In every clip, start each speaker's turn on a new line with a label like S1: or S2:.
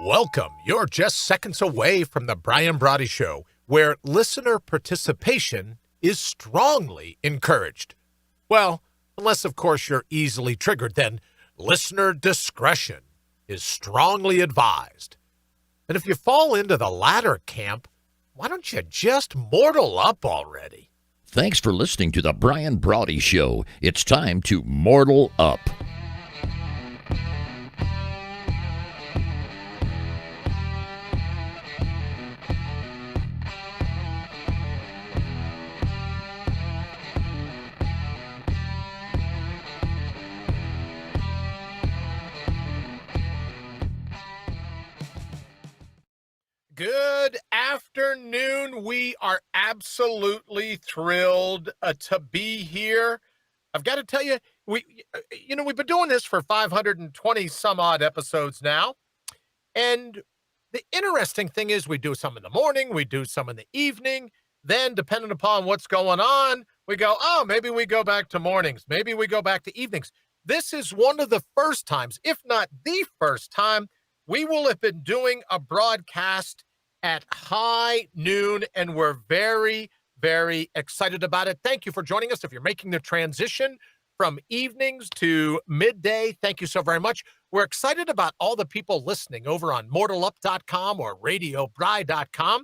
S1: Welcome. You're just seconds away from the Brian Brawdy Show, where listener participation is strongly encouraged. Well, unless, of course, you're easily triggered, then listener discretion is strongly advised. And if you fall into the latter camp, why don't you just mortal up already?
S2: Thanks for listening to the Brian Brawdy Show. It's time to mortal up.
S1: Good afternoon. We are absolutely thrilled to be here. I've got to tell you, we've been doing this for 520 some odd episodes now. And the interesting thing is we do some in the morning, we do some in the evening. Then depending upon what's going on, we go, oh, maybe we go back to mornings. Maybe we go back to evenings. This is one of the first times, if not the first time, we will have been doing a broadcast at high noon, and we're very, very excited about it. Thank you for joining us. If you're making the transition from evenings to midday, thank you so very much. We're excited about all the people listening over on mortalup.com or radiobry.com,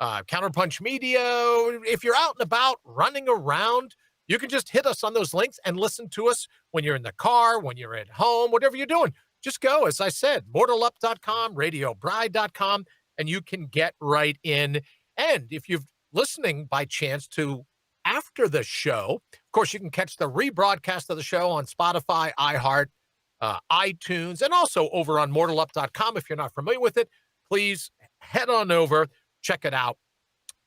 S1: Counterpunch Media. If you're out and about running around, you can just hit us on those links and listen to us when you're in the car, when you're at home, whatever you're doing. Just go, as I said, mortalup.com, radiobry.com, and you can get right in. And if you're listening by chance to after the show, of course, you can catch the rebroadcast of the show on Spotify, iHeart, iTunes, and also over on mortalup.com. If you're not familiar with it, please head on over, check it out.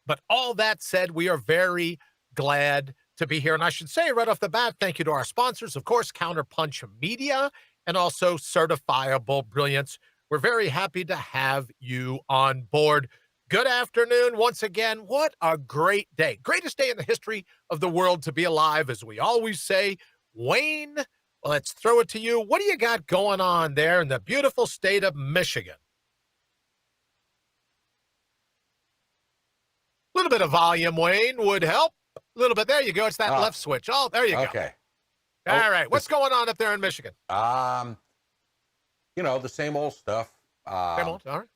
S1: But all that said, we are very glad to be here. And I should say right off the bat, thank you to our sponsors, of course, Counterpunch Media, and also Certifiable Brilliance. We're very happy to have you on board. Good afternoon once again. What a great day. Greatest day in the history of the world to be alive, as we always say. Wayne, let's throw it to you. What do you got going on there in the beautiful state of Michigan? A little bit of volume, Wayne, would help. A little bit. There you go. It's that left switch. Oh, there you go.
S3: Okay.
S1: All right. What's going on up there in Michigan?
S3: The same old stuff.
S1: Same old. All right.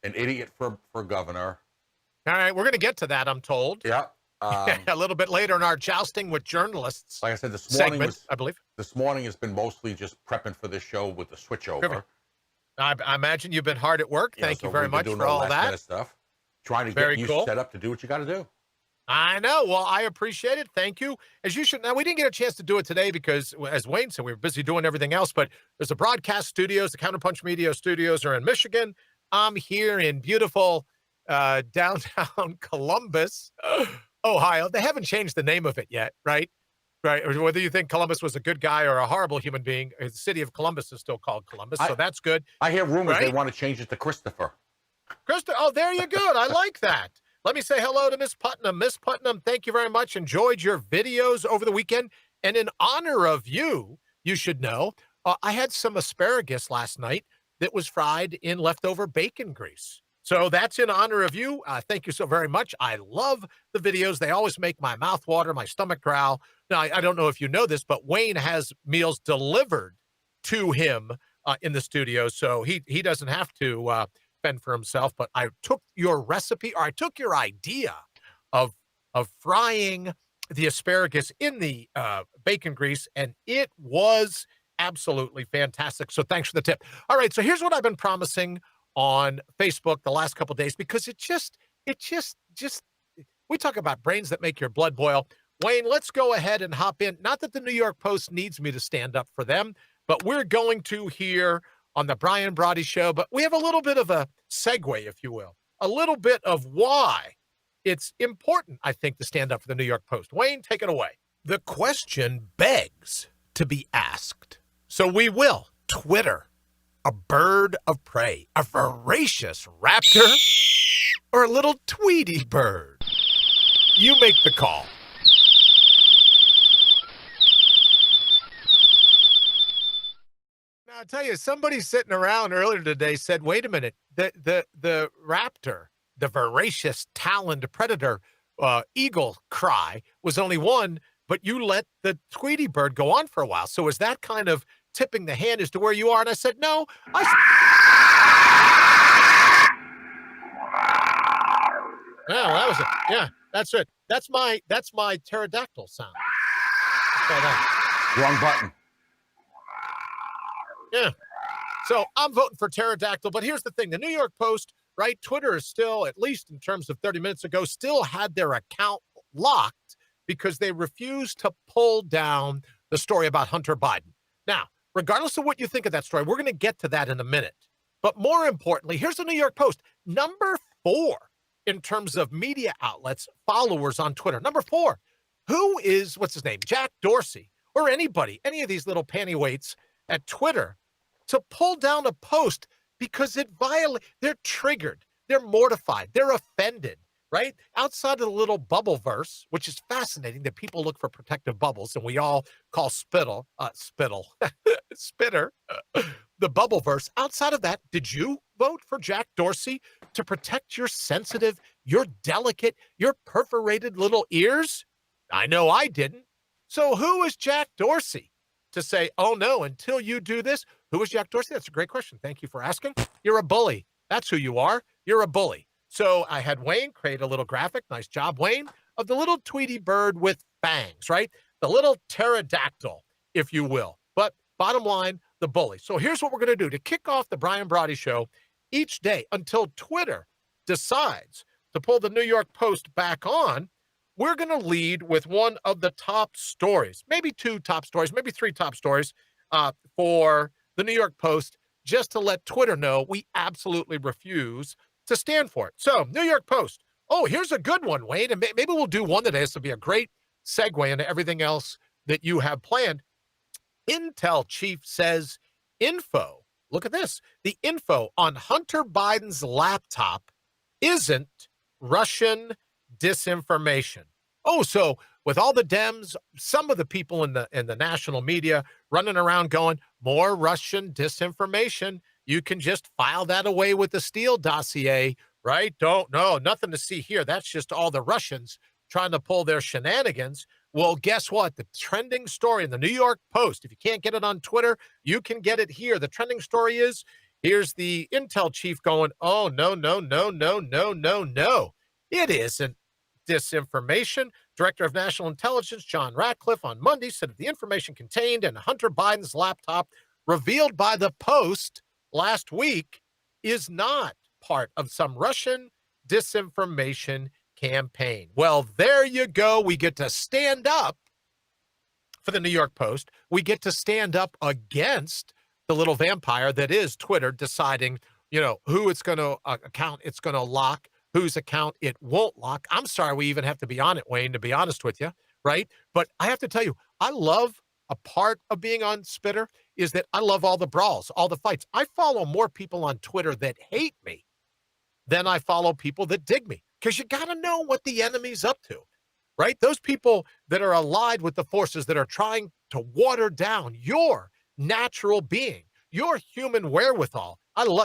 S3: An idiot for governor.
S1: All right. We're going to get to that, I'm told.
S3: Yeah.
S1: A little bit later in our jousting with journalists.
S3: Like I said, this morning
S1: segment, I believe.
S3: This morning has been mostly just prepping for this show with the switchover.
S1: I imagine you've been hard at work. Thank you very much for all that
S3: stuff. Trying to
S1: very
S3: get you
S1: cool.
S3: set up to do what you got to do.
S1: I know. Well, I appreciate it. Thank you. As you should. Now, we didn't get a chance to do it today because, as Wayne said, we were busy doing everything else. But there's the broadcast studios. The Counterpunch Media studios are in Michigan. I'm here in beautiful downtown Columbus, Ohio. They haven't changed the name of it yet, right? Right. Or whether you think Columbus was a good guy or a horrible human being, the city of Columbus is still called Columbus. So that's good.
S3: I hear rumors
S1: right?
S3: They want to change it to Christopher.
S1: Oh, there you go. I like that. Let me say hello to Miss Putnam. Miss Putnam, thank you very much. Enjoyed your videos over the weekend. And in honor of you, you should know, I had some asparagus last night that was fried in leftover bacon grease. So that's in honor of you. Thank you so very much. I love the videos. They always make my mouth water, my stomach growl. Now, I don't know if you know this, but Wayne has meals delivered to him in the studio. So he doesn't have to fend for himself, but I took your recipe, or I took your idea of frying the asparagus in the bacon grease, and it was absolutely fantastic. So thanks for the tip. All right, so here's what I've been promising on Facebook the last couple of days, because it just we talk about brains that make your blood boil. Wayne, let's go ahead and hop in. Not that the New York Post needs me to stand up for them, but we're going to here on the Brian Brawdy Show, but we have a little bit of a segue, if you will, a little bit of why it's important, I think, to stand up for the New York Post. Wayne, take it away. The question begs to be asked. So we will. Twitter, a bird of prey, a voracious raptor, or a little Tweety bird? You make the call. Now, I'll tell you, somebody sitting around earlier today said, wait a minute, the raptor, the voracious taloned predator, eagle cry was only one, but you let the Tweety bird go on for a while. So is that kind of tipping the hand as to where you are? And I said, no. Yeah, well, that was it. Yeah, that's it. That's my pterodactyl sound.
S3: Wrong button.
S1: Yeah. So I'm voting for pterodactyl, but here's the thing. The New York Post, right? Twitter is still, at least in terms of 30 minutes ago, still had their account locked because they refused to pull down the story about Hunter Biden. Now, regardless of what you think of that story, we're going to get to that in a minute. But more importantly, here's the New York Post, number 4 in terms of media outlets, followers on Twitter. Number 4, who is, what's his name, Jack Dorsey, or anybody, any of these little pantyweights at Twitter, to pull down a post because it violates, they're triggered, they're mortified, they're offended, right? Outside of the little bubble verse, which is fascinating that people look for protective bubbles, and we all call spitter, the bubble verse. Outside of that, did you vote for Jack Dorsey to protect your sensitive, your delicate, your perforated little ears? I know I didn't. So who is Jack Dorsey to say, oh no, until you do this? Who is Jack Dorsey? That's a great question. Thank you for asking. You're a bully. That's who you are. You're a bully. So I had Wayne create a little graphic. Nice job, Wayne, of the little Tweety bird with fangs, right? The little pterodactyl, if you will. But bottom line, the bully. So here's what we're going to do to kick off the Brian Brawdy Show each day until Twitter decides to pull the New York Post back on. We're going to lead with one of the top stories, maybe 2 top stories, maybe 3 top stories for the New York Post, just to let Twitter know we absolutely refuse to stand for it. So, New York Post. Oh, here's a good one, Wayne. And maybe we'll do one today. This will be a great segue into everything else that you have planned. Intel chief says info. Look at this. The info on Hunter Biden's laptop isn't Russian disinformation. Oh, so with all the Dems, some of the people in the national media running around going, more Russian disinformation. You can just file that away with the Steele dossier, right? Nothing to see here. That's just all the Russians trying to pull their shenanigans. Well, guess what? The trending story in the New York Post, if you can't get it on Twitter, you can get it here. The trending story is, here's the Intel chief going, oh, no. It isn't disinformation. Director of National Intelligence John Ratcliffe on Monday said that the information contained in Hunter Biden's laptop revealed by the Post last week is not part of some Russian disinformation campaign. Well, there you go. We get to stand up for the New York Post. We get to stand up against the little vampire that is Twitter, deciding, who it's going to account it's going to lock, whose account it won't lock. I'm sorry we even have to be on it, Wayne, to be honest with you, right? But I have to tell you, I love a part of being on Spitter is that I love all the brawls, all the fights. I follow more people on Twitter that hate me than I follow people that dig me, because you got to know what the enemy's up to, right? Those people that are allied with the forces that are trying to water down your natural being, your human wherewithal.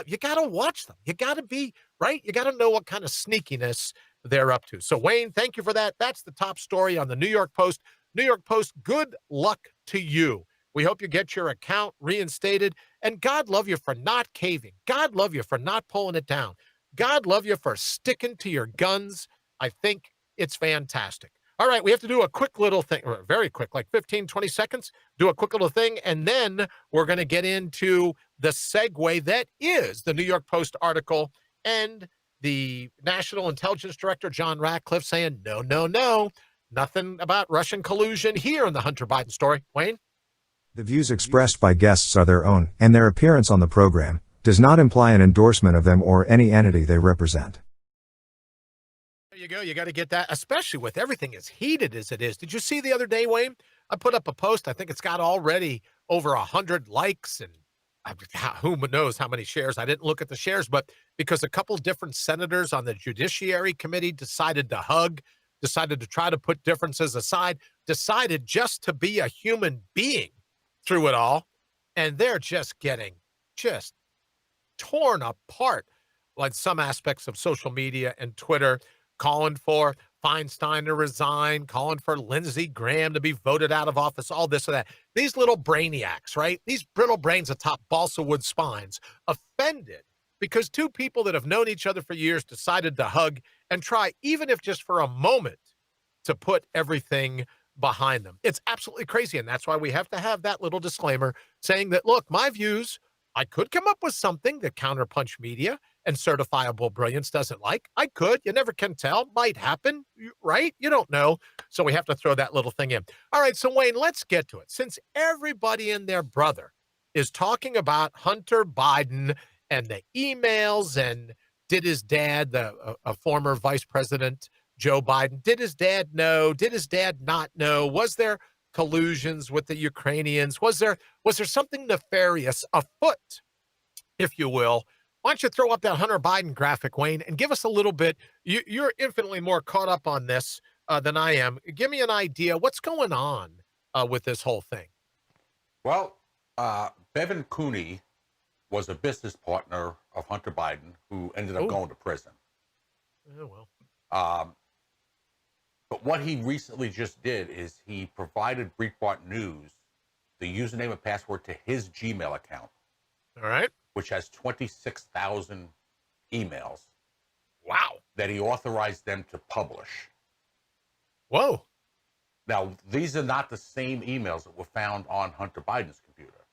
S1: You got to watch them. You got to be, right? You got to know what kind of sneakiness they're up to. So, Wayne, thank you for that. That's the top story on the New York Post. New York Post, good luck to you. We hope you get your account reinstated. And God love you for not caving. God love you for not pulling it down. God love you for sticking to your guns. I think it's fantastic. All right, we have to do a quick little thing, or very quick, like 15, 20 seconds, do a quick little thing, and then we're going to get into the segue that is the New York Post article and the National Intelligence Director, John Ratcliffe, saying, no, nothing about Russian collusion here in the Hunter Biden story. Wayne?
S4: The views expressed by guests are their own, and their appearance on the program does not imply an endorsement of them or any entity they represent.
S1: There you go. You got to get that, especially with everything as heated as it is. Did you see the other day, Wayne? I put up a post. I think it's got already over 100 likes and who knows how many shares. I didn't look at the shares, but because a couple different senators on the Judiciary Committee decided to hug, decided to try to put differences aside, decided just to be a human being through it all. and they're just getting just torn apart, like some aspects of social media and Twitter, calling for Feinstein to resign, calling for Lindsey Graham to be voted out of office, all this or that. These little brainiacs, right? These brittle brains atop balsa wood spines, offended because two people that have known each other for years decided to hug and try, even if just for a moment, to put everything behind them. It's absolutely crazy. And that's why we have to have that little disclaimer saying that, look, my views, I could come up with something that Counterpunch Media and Certifiable Brilliance doesn't like. I could. You never can tell. Might happen, right? You don't know. So we have to throw that little thing in. All right. So, Wayne, let's get to it. Since everybody and their brother is talking about Hunter Biden and the emails, and did his dad, a former vice president, Joe Biden, did his dad know? Did his dad not know? Was there collusions with the Ukrainians? Was there something nefarious afoot, if you will? Why don't you throw up that Hunter Biden graphic, Wayne, and give us a little bit. You're infinitely more caught up on this than I am. Give me an idea. What's going on with this whole thing?
S3: Well, Bevan Cooney was a business partner of Hunter Biden who ended up going to prison.
S1: Oh, well.
S3: But what he recently just did is he provided Breitbart News the username and password to his Gmail account.
S1: All right.
S3: Which has 26,000 emails.
S1: Wow.
S3: That he authorized them to publish.
S1: Whoa.
S3: Now, these are not the same emails that were found on Hunter Biden's computer.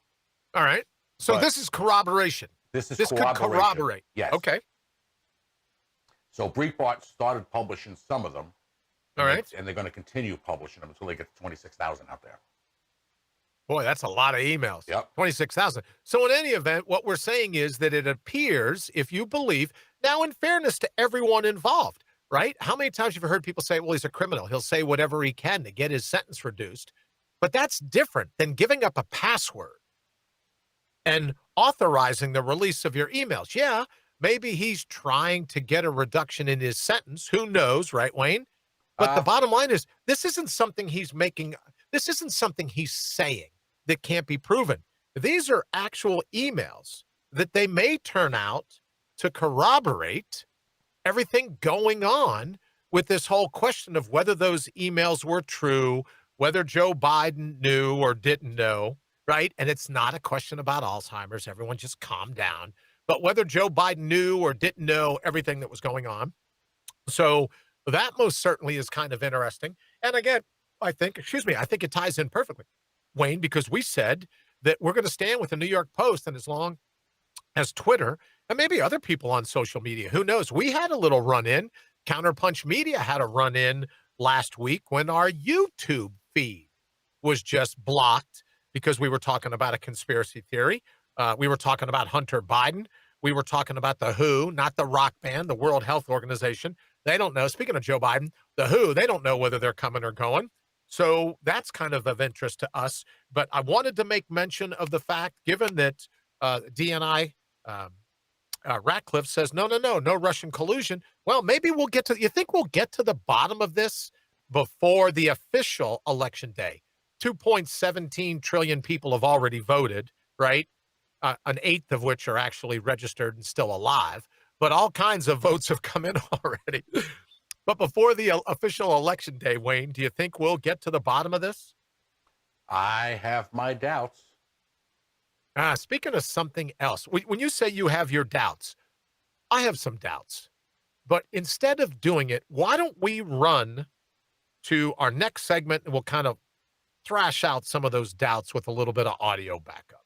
S1: All right. So this is corroboration.
S3: This
S1: could corroborate.
S3: Yes.
S1: Okay.
S3: So Breitbart started publishing some of them.
S1: All right.
S3: And they're going to continue publishing them until they get to 26,000 out there.
S1: Boy, that's a lot of emails.
S3: Yep.
S1: 26,000. So in any event, what we're saying is that it appears, if you believe, now in fairness to everyone involved, right? How many times have you heard people say, well, he's a criminal. He'll say whatever he can to get his sentence reduced. But that's different than giving up a password and authorizing the release of your emails. Yeah, maybe he's trying to get a reduction in his sentence. Who knows, right, Wayne? But the bottom line is, this isn't something he's making. This isn't something he's saying that can't be proven. These are actual emails that they may turn out to corroborate everything going on with this whole question of whether those emails were true, whether Joe Biden knew or didn't know, right? And it's not a question about Alzheimer's. Everyone just calm down. But whether Joe Biden knew or didn't know everything that was going on. So that most certainly is kind of interesting. And again, I think it ties in perfectly, Wayne, because we said that we're going to stand with the New York Post, and as long as Twitter and maybe other people on social media, who knows? We had a little run-in. Counterpunch Media had a run-in last week when our YouTube feed was just blocked because we were talking about a conspiracy theory. We were talking about Hunter Biden. We were talking about the WHO, not the rock band, the World Health Organization. They don't know. Speaking of Joe Biden, the WHO, they don't know whether they're coming or going. So that's kind of interest to us. But I wanted to make mention of the fact, given that DNI Ratcliffe says, no Russian collusion. Well, maybe you think we'll get to the bottom of this before the official election day? 2.17 trillion people have already voted, right? An eighth of which are actually registered and still alive. But all kinds of votes have come in already. But before the official election day, Wayne, do you think we'll get to the bottom of this?
S3: I have my doubts.
S1: Speaking of something else, when you say you have your doubts, I have some doubts. But instead of doing it, why don't we run to our next segment and we'll kind of thrash out some of those doubts with a little bit of audio backup.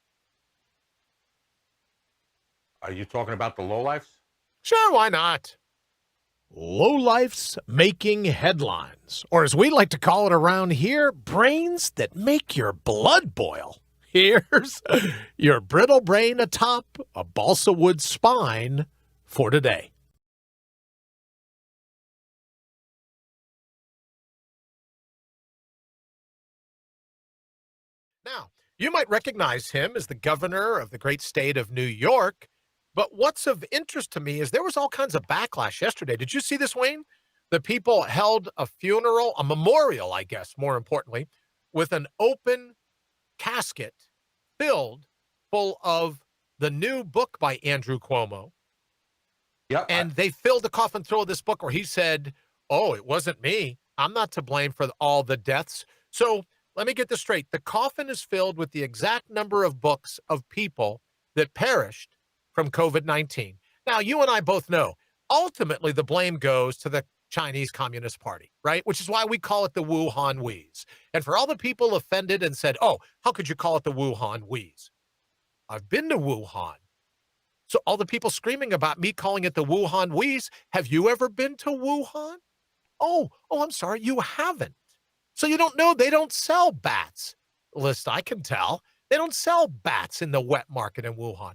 S3: Are you talking about the lowlifes?
S1: Sure, why not? Lowlifes making headlines, or as we like to call it around here, brains that make your blood boil. Here's your brittle brain atop a balsa wood spine for today. Now, you might recognize him as the governor of the great state of New York, but what's of interest to me is there was all kinds of backlash yesterday. Did you see this, Wayne? The people held a funeral, a memorial, I guess, more importantly, with an open casket filled full of the new book by Andrew Cuomo.
S3: Yep.
S1: And they filled the coffin full of this book where he said, oh, it wasn't me. I'm not to blame for all the deaths. So let me get this straight. The coffin is filled with the exact number of books of people that perished from COVID-19. Now, you and I both know, ultimately, the blame goes to the Chinese Communist Party, right? Which is why we call it the Wuhan wheeze. And for all the people offended and said, oh, how could you call it the Wuhan wheeze? I've been to Wuhan. So all the people screaming about me calling it the Wuhan wheeze, have you ever been to Wuhan? Oh, I'm sorry, you haven't. So you don't know they don't sell bats. List I can tell. They don't sell bats in the wet market in Wuhan.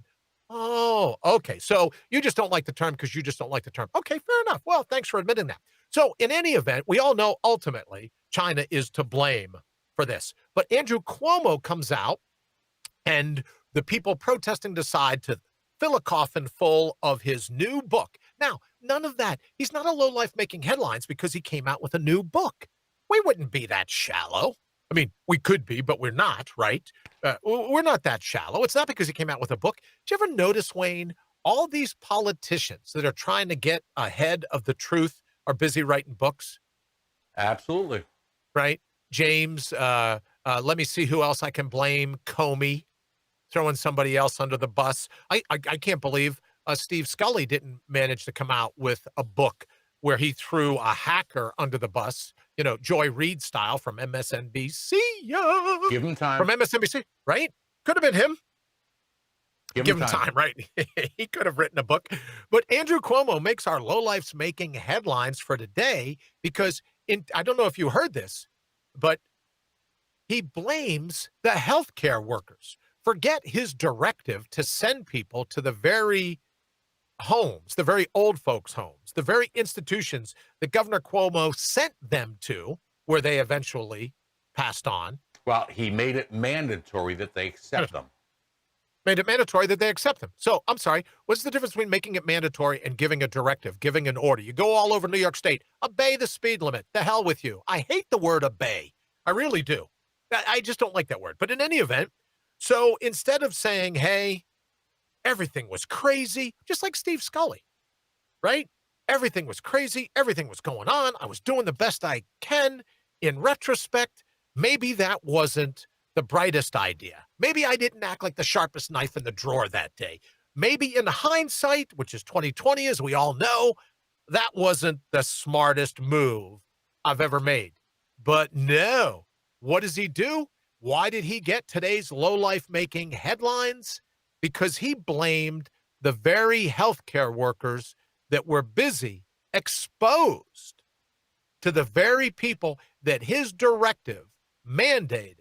S1: Oh, okay. So you just don't like the term because you just don't like the term. Okay, fair enough. Well, thanks for admitting that. So in any event, we all know ultimately China is to blame for this. But Andrew Cuomo comes out and the people protesting decide to fill a coffin full of his new book. Now, none of that. He's not a lowlife making headlines because he came out with a new book. We wouldn't be that shallow. I mean, we could be, but we're not, right? We're not that shallow. It's not because he came out with a book. Did you ever notice, Wayne, all these politicians that are trying to get ahead of the truth are busy writing books?
S3: Absolutely.
S1: Right? James, let me see who else I can blame. Comey, throwing somebody else under the bus. I can't believe Steve Scully didn't manage to come out with a book where he threw a hacker under the bus, Joy Reid style from MSNBC.
S3: Give him time.
S1: From MSNBC, right? Could have been him.
S3: Give him
S1: time, right? He could have written a book. But Andrew Cuomo makes our lowlifes making headlines for today because I don't know if you heard this, but he blames the healthcare workers. Forget his directive to send people to the very homes, the very old folks' homes, the very institutions that Governor Cuomo sent them to, where they eventually passed on.
S3: Well, he made it mandatory that they accept them.
S1: Made it mandatory that they accept them. So, I'm sorry, what's the difference between making it mandatory and giving a directive, giving an order? You go all over New York State, obey the speed limit. The hell with you. I hate the word obey. I really do. I just don't like that word. But in any event, so instead of saying, hey, everything was crazy, just like Steve Scully, right? Everything was crazy. Everything was going on. I was doing the best I can. In retrospect, maybe that wasn't the brightest idea. Maybe I didn't act like the sharpest knife in the drawer that day. Maybe in hindsight, which is 2020, as we all know, that wasn't the smartest move I've ever made. But no, what does he do? Why did he get today's lowlife making headlines? Because he blamed the very healthcare workers that were busy exposed to the very people that his directive mandated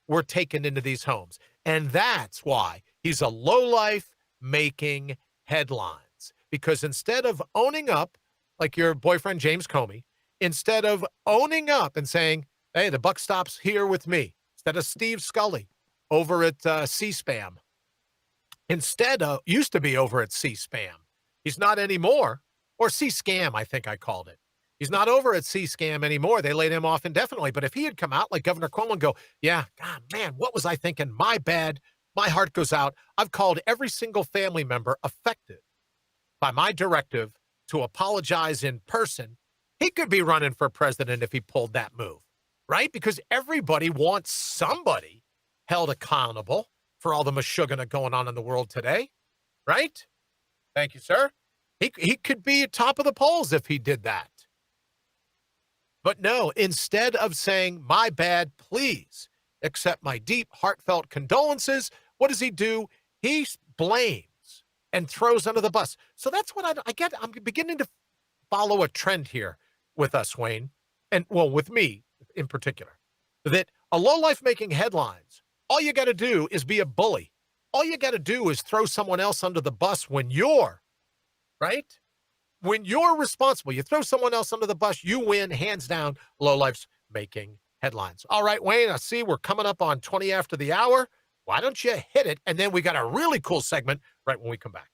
S1: were taken into these homes. And that's why he's a lowlife making headlines. Because instead of owning up, like your boyfriend James Comey, instead of owning up and saying, hey, the buck stops here with me, instead of Steve Scully over at C-SPAM, instead of, used to be over at C-SPAM. He's not anymore. Or C-SCAM, I think I called it. He's not over at C-SCAM anymore. They laid him off indefinitely. But if he had come out like Governor Cuomo and go, yeah, God, man, what was I thinking? My bad. My heart goes out. I've called every single family member affected by my directive to apologize in person. He could be running for president if he pulled that move, right? Because everybody wants somebody held accountable for all the mashugana going on in the world today, right? Thank you, sir. He could be at top of the polls if he did that. But no, instead of saying, my bad, please accept my deep, heartfelt condolences, what does he do? He blames and throws under the bus. So that's what I get. I'm beginning to follow a trend here with us, Wayne, and well, with me in particular, that a lowlife making headlines, all you got to do is be a bully. All you got to do is throw someone else under the bus when you're, right? When you're responsible, you throw someone else under the bus, you win, hands down, lowlife's making headlines. All right, Wayne, I see we're coming up on 20 after the hour. Why don't you hit it? And then we got a really cool segment right when we come back.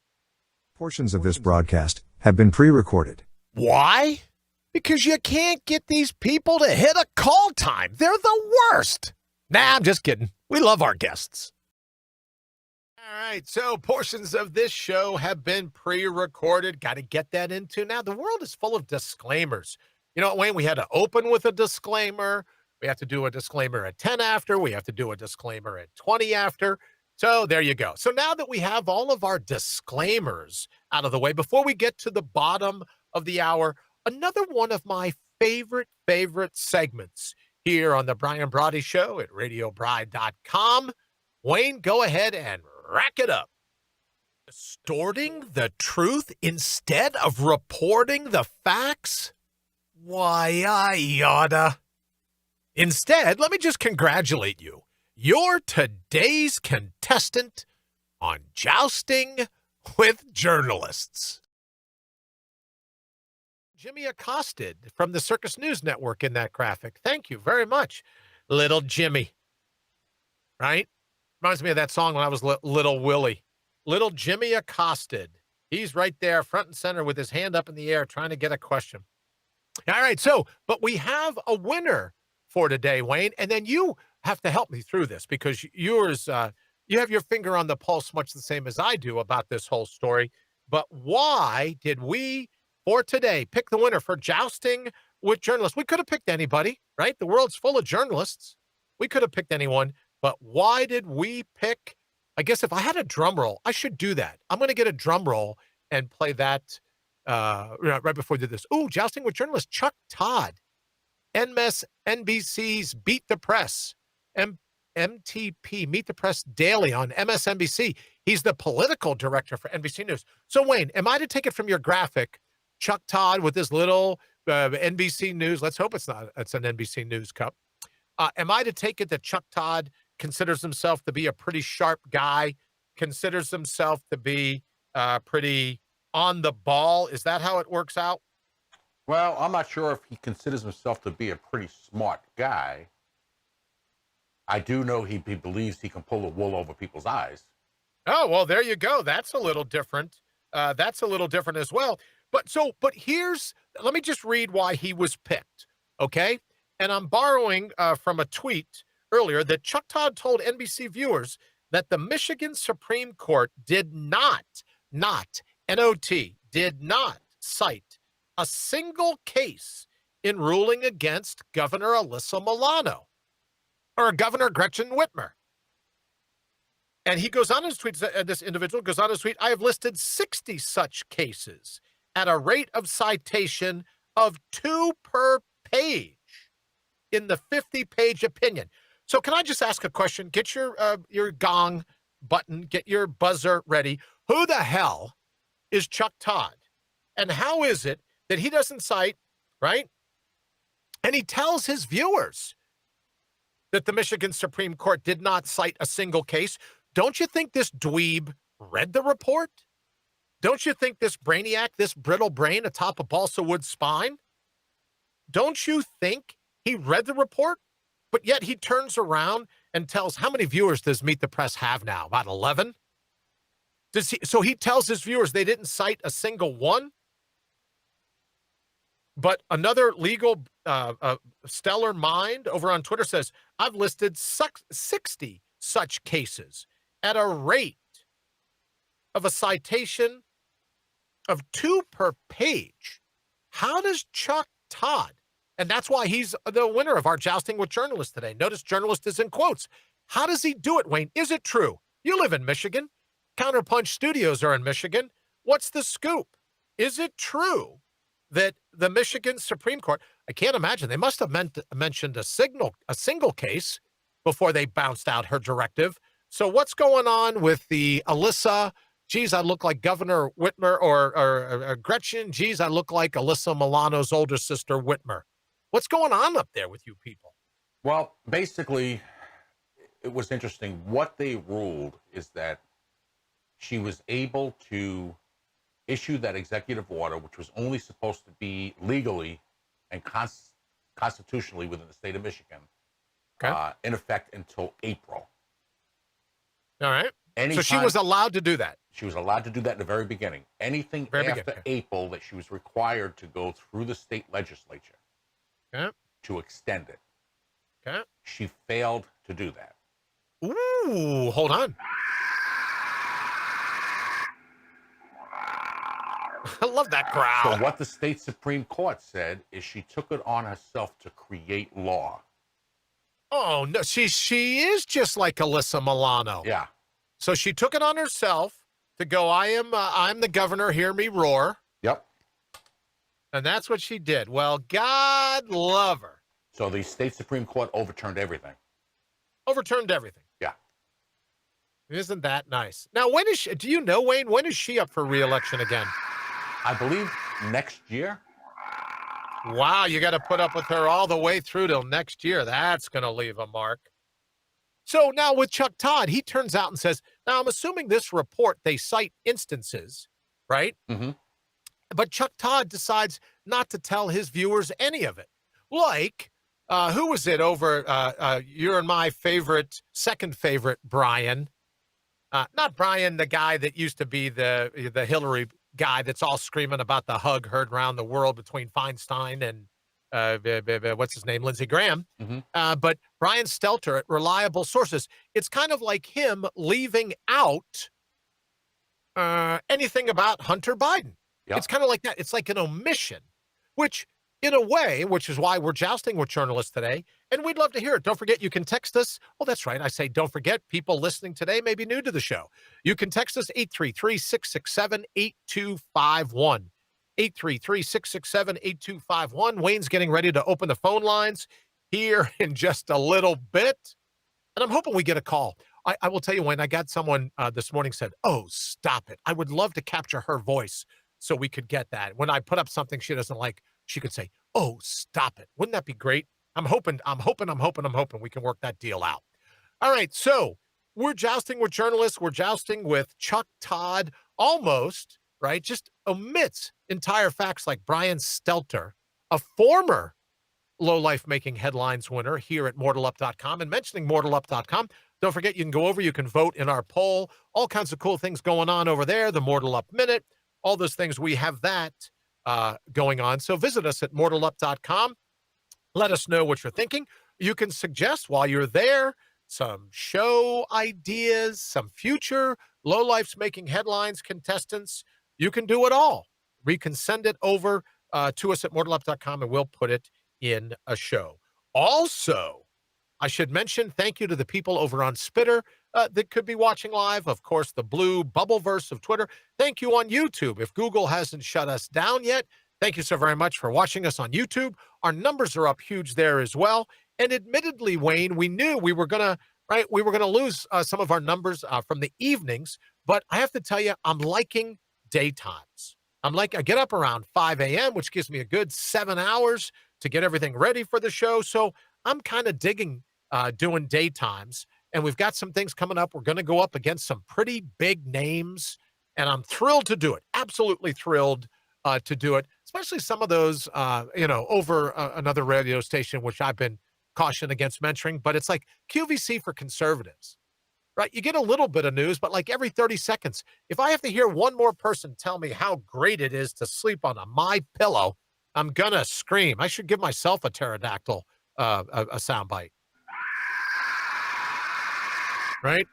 S4: Portions of this broadcast have been pre-recorded.
S1: Why? Because you can't get these people to hit a call time. They're the worst. Nah, I'm just kidding. We love our guests. right, so portions of this show have been pre-recorded. Got to get that into now. The world is full of disclaimers. You know, Wayne, we had to open with a disclaimer. We have to do a disclaimer at 10 after. We have to do a disclaimer at 20 after. So there you go. So now that we have all of our disclaimers out of the way, before we get to the bottom of the hour, another one of my favorite segments here on the Brian Brawdy Show at radiobride.com. Wayne, go ahead and rack it up. Distorting the truth instead of reporting the facts? Why, I oughta. Instead, let me just congratulate you. You're today's contestant on Jousting with Journalists. Jimmy accosted from the Circus News Network in that graphic. Thank you very much, little Jimmy. Right? Reminds me of that song when I was little Willie. Little Jimmy accosted. He's right there, front and center, with his hand up in the air, trying to get a question. All right, so, but we have a winner for today, Wayne, and then you have to help me through this because yours, you have your finger on the pulse much the same as I do about this whole story. But why did we, for today, pick the winner for Jousting with Journalists? We could have picked anybody, right? The world's full of journalists. We could have picked anyone. But why did we pick? I guess if I had a drum roll, I should do that. I'm going to get a drum roll and play that right before we did this. Ooh, Jousting with Journalists, Chuck Todd, MSNBC's Beat the Press, MTP, Meet the Press Daily on MSNBC. He's the political director for NBC News. So, Wayne, am I to take it from your graphic, Chuck Todd with this little NBC News? Let's hope it's not. It's an NBC News cup. Am I to take it that Chuck Todd considers himself to be a pretty sharp guy, considers himself to be pretty on the ball? Is that how it works out?
S3: Well, I'm not sure if he considers himself to be a pretty smart guy. I do know he believes he can pull the wool over people's eyes.
S1: Oh, well, there you go. That's a little different. That's a little different as well. But let me just read why he was picked, okay? And I'm borrowing from a tweet earlier that Chuck Todd told NBC viewers that the Michigan Supreme Court did not cite a single case in ruling against Governor Alyssa Milano or Governor Gretchen Whitmer. And he goes on his tweet, this individual goes on his tweet, I have listed 60 such cases at a rate of citation of 2 per page in the 50-page opinion. So can I just ask a question? Get your gong button, get your buzzer ready. Who the hell is Chuck Todd? And how is it that he doesn't cite, right? And he tells his viewers that the Michigan Supreme Court did not cite a single case. Don't you think this dweeb read the report? Don't you think this brainiac, this brittle brain atop a balsa wood spine, don't you think he read the report? But yet he turns around and tells, how many viewers does Meet the Press have now? About 11? So he tells his viewers they didn't cite a single one? But another legal stellar mind over on Twitter says, I've listed 60 such cases at a rate of a citation of 2 per page. How does Chuck Todd, and that's why he's the winner of our Jousting with Journalists today. Notice journalist is in quotes. How does he do it, Wayne? Is it true? You live in Michigan. Counterpunch studios are in Michigan. What's the scoop? Is it true that the Michigan Supreme Court, I can't imagine, they must have mentioned a single case before they bounced out her directive. So what's going on with the Alyssa, geez, I look like Governor Whitmer, or Gretchen, geez, I look like Alyssa Milano's older sister, Whitmer. What's going on up there with you people?
S3: Well, basically, it was interesting. What they ruled is that she was able to issue that executive order, which was only supposed to be legally and constitutionally within the state of Michigan,
S1: okay,
S3: in effect until April.
S1: All right. So she was allowed to do that.
S3: She was allowed to do that in the very beginning. Anything after April that she was required to go through the state legislature to extend it.
S1: Okay.
S3: She failed to do that.
S1: Ooh, hold on. I love that
S3: So
S1: growl.
S3: what the state Supreme Court said is she took it on herself to create law.
S1: Oh, no. She is just like Alyssa Milano.
S3: Yeah.
S1: So she took it on herself to go, I'm the governor, hear me roar.
S3: Yep.
S1: And that's what she did. Well, God love her.
S3: So the state Supreme Court overturned everything.
S1: Overturned everything.
S3: Yeah.
S1: Isn't that nice? Now, when is she, do you know, Wayne, when is she up for re-election again?
S3: I believe next year.
S1: Wow, you got to put up with her all the way through till next year. That's going to leave a mark. So now with Chuck Todd, he turns out and says, now I'm assuming this report, they cite instances, right?
S3: Mm-hmm.
S1: But Chuck Todd decides not to tell his viewers any of it. Like, who was it over, your and my second favorite, Brian? Not Brian, the guy that used to be the Hillary guy that's all screaming about the hug heard around the world between Feinstein and what's his name, Lindsey Graham.
S3: Mm-hmm.
S1: But Brian Stelter at Reliable Sources. It's kind of like him leaving out anything about Hunter Biden.
S3: Yep.
S1: It's kind of like that. It's like an omission, which in a way, which is why we're jousting with journalists today. And we'd love to hear it. Don't forget, you can text us. Oh, that's right. I say, don't forget, people listening today may be new to the show. You can text us 833-667-8251. 833-667-8251. Wayne's getting ready to open the phone lines here in just a little bit. And I'm hoping we get a call. I will tell you, Wayne, I got someone this morning said, oh, stop it. I would love to capture her voice so we could get that. When I put up something she doesn't like, she could say, oh, stop it. Wouldn't that be great? I'm hoping we can work that deal out. All right. So we're jousting with journalists. We're jousting with Chuck Todd almost, right? Just omits entire facts like Brian Stelter, a former Low Life Making Headlines winner here at mortalup.com. And mentioning mortalup.com, don't forget you can go over, you can vote in our poll, all kinds of cool things going on over there, the Mortal Up Minute, all those things. We have that going on. So visit us at mortalup.com. Let us know what you're thinking. You can suggest while you're there some show ideas, some future Low Life's Making Headlines contestants. You can do it all. We can send it over to us at mortalup.com and we'll put it in a show. Also, I should mention thank you to the people over on Spitter that could be watching live. Of course, the blue bubbleverse of Twitter. Thank you on YouTube. If Google hasn't shut us down yet, thank you so very much for watching us on YouTube. Our numbers are up huge there as well. And admittedly, Wayne, we knew we were gonna lose some of our numbers from the evenings. But I have to tell you, I'm liking daytimes. I get up around 5 a.m., which gives me a good 7 hours to get everything ready for the show. So I'm kind of digging doing daytimes. And we've got some things coming up. We're going to go up against some pretty big names. And I'm thrilled to do it. Absolutely thrilled to do it. Especially some of those, over another radio station, which I've been cautioned against mentioning. But it's like QVC for conservatives. Right? You get a little bit of news, but like every 30 seconds, if I have to hear one more person tell me how great it is to sleep on a My Pillow, I'm going to scream. I should give myself a pterodactyl, a soundbite. Right?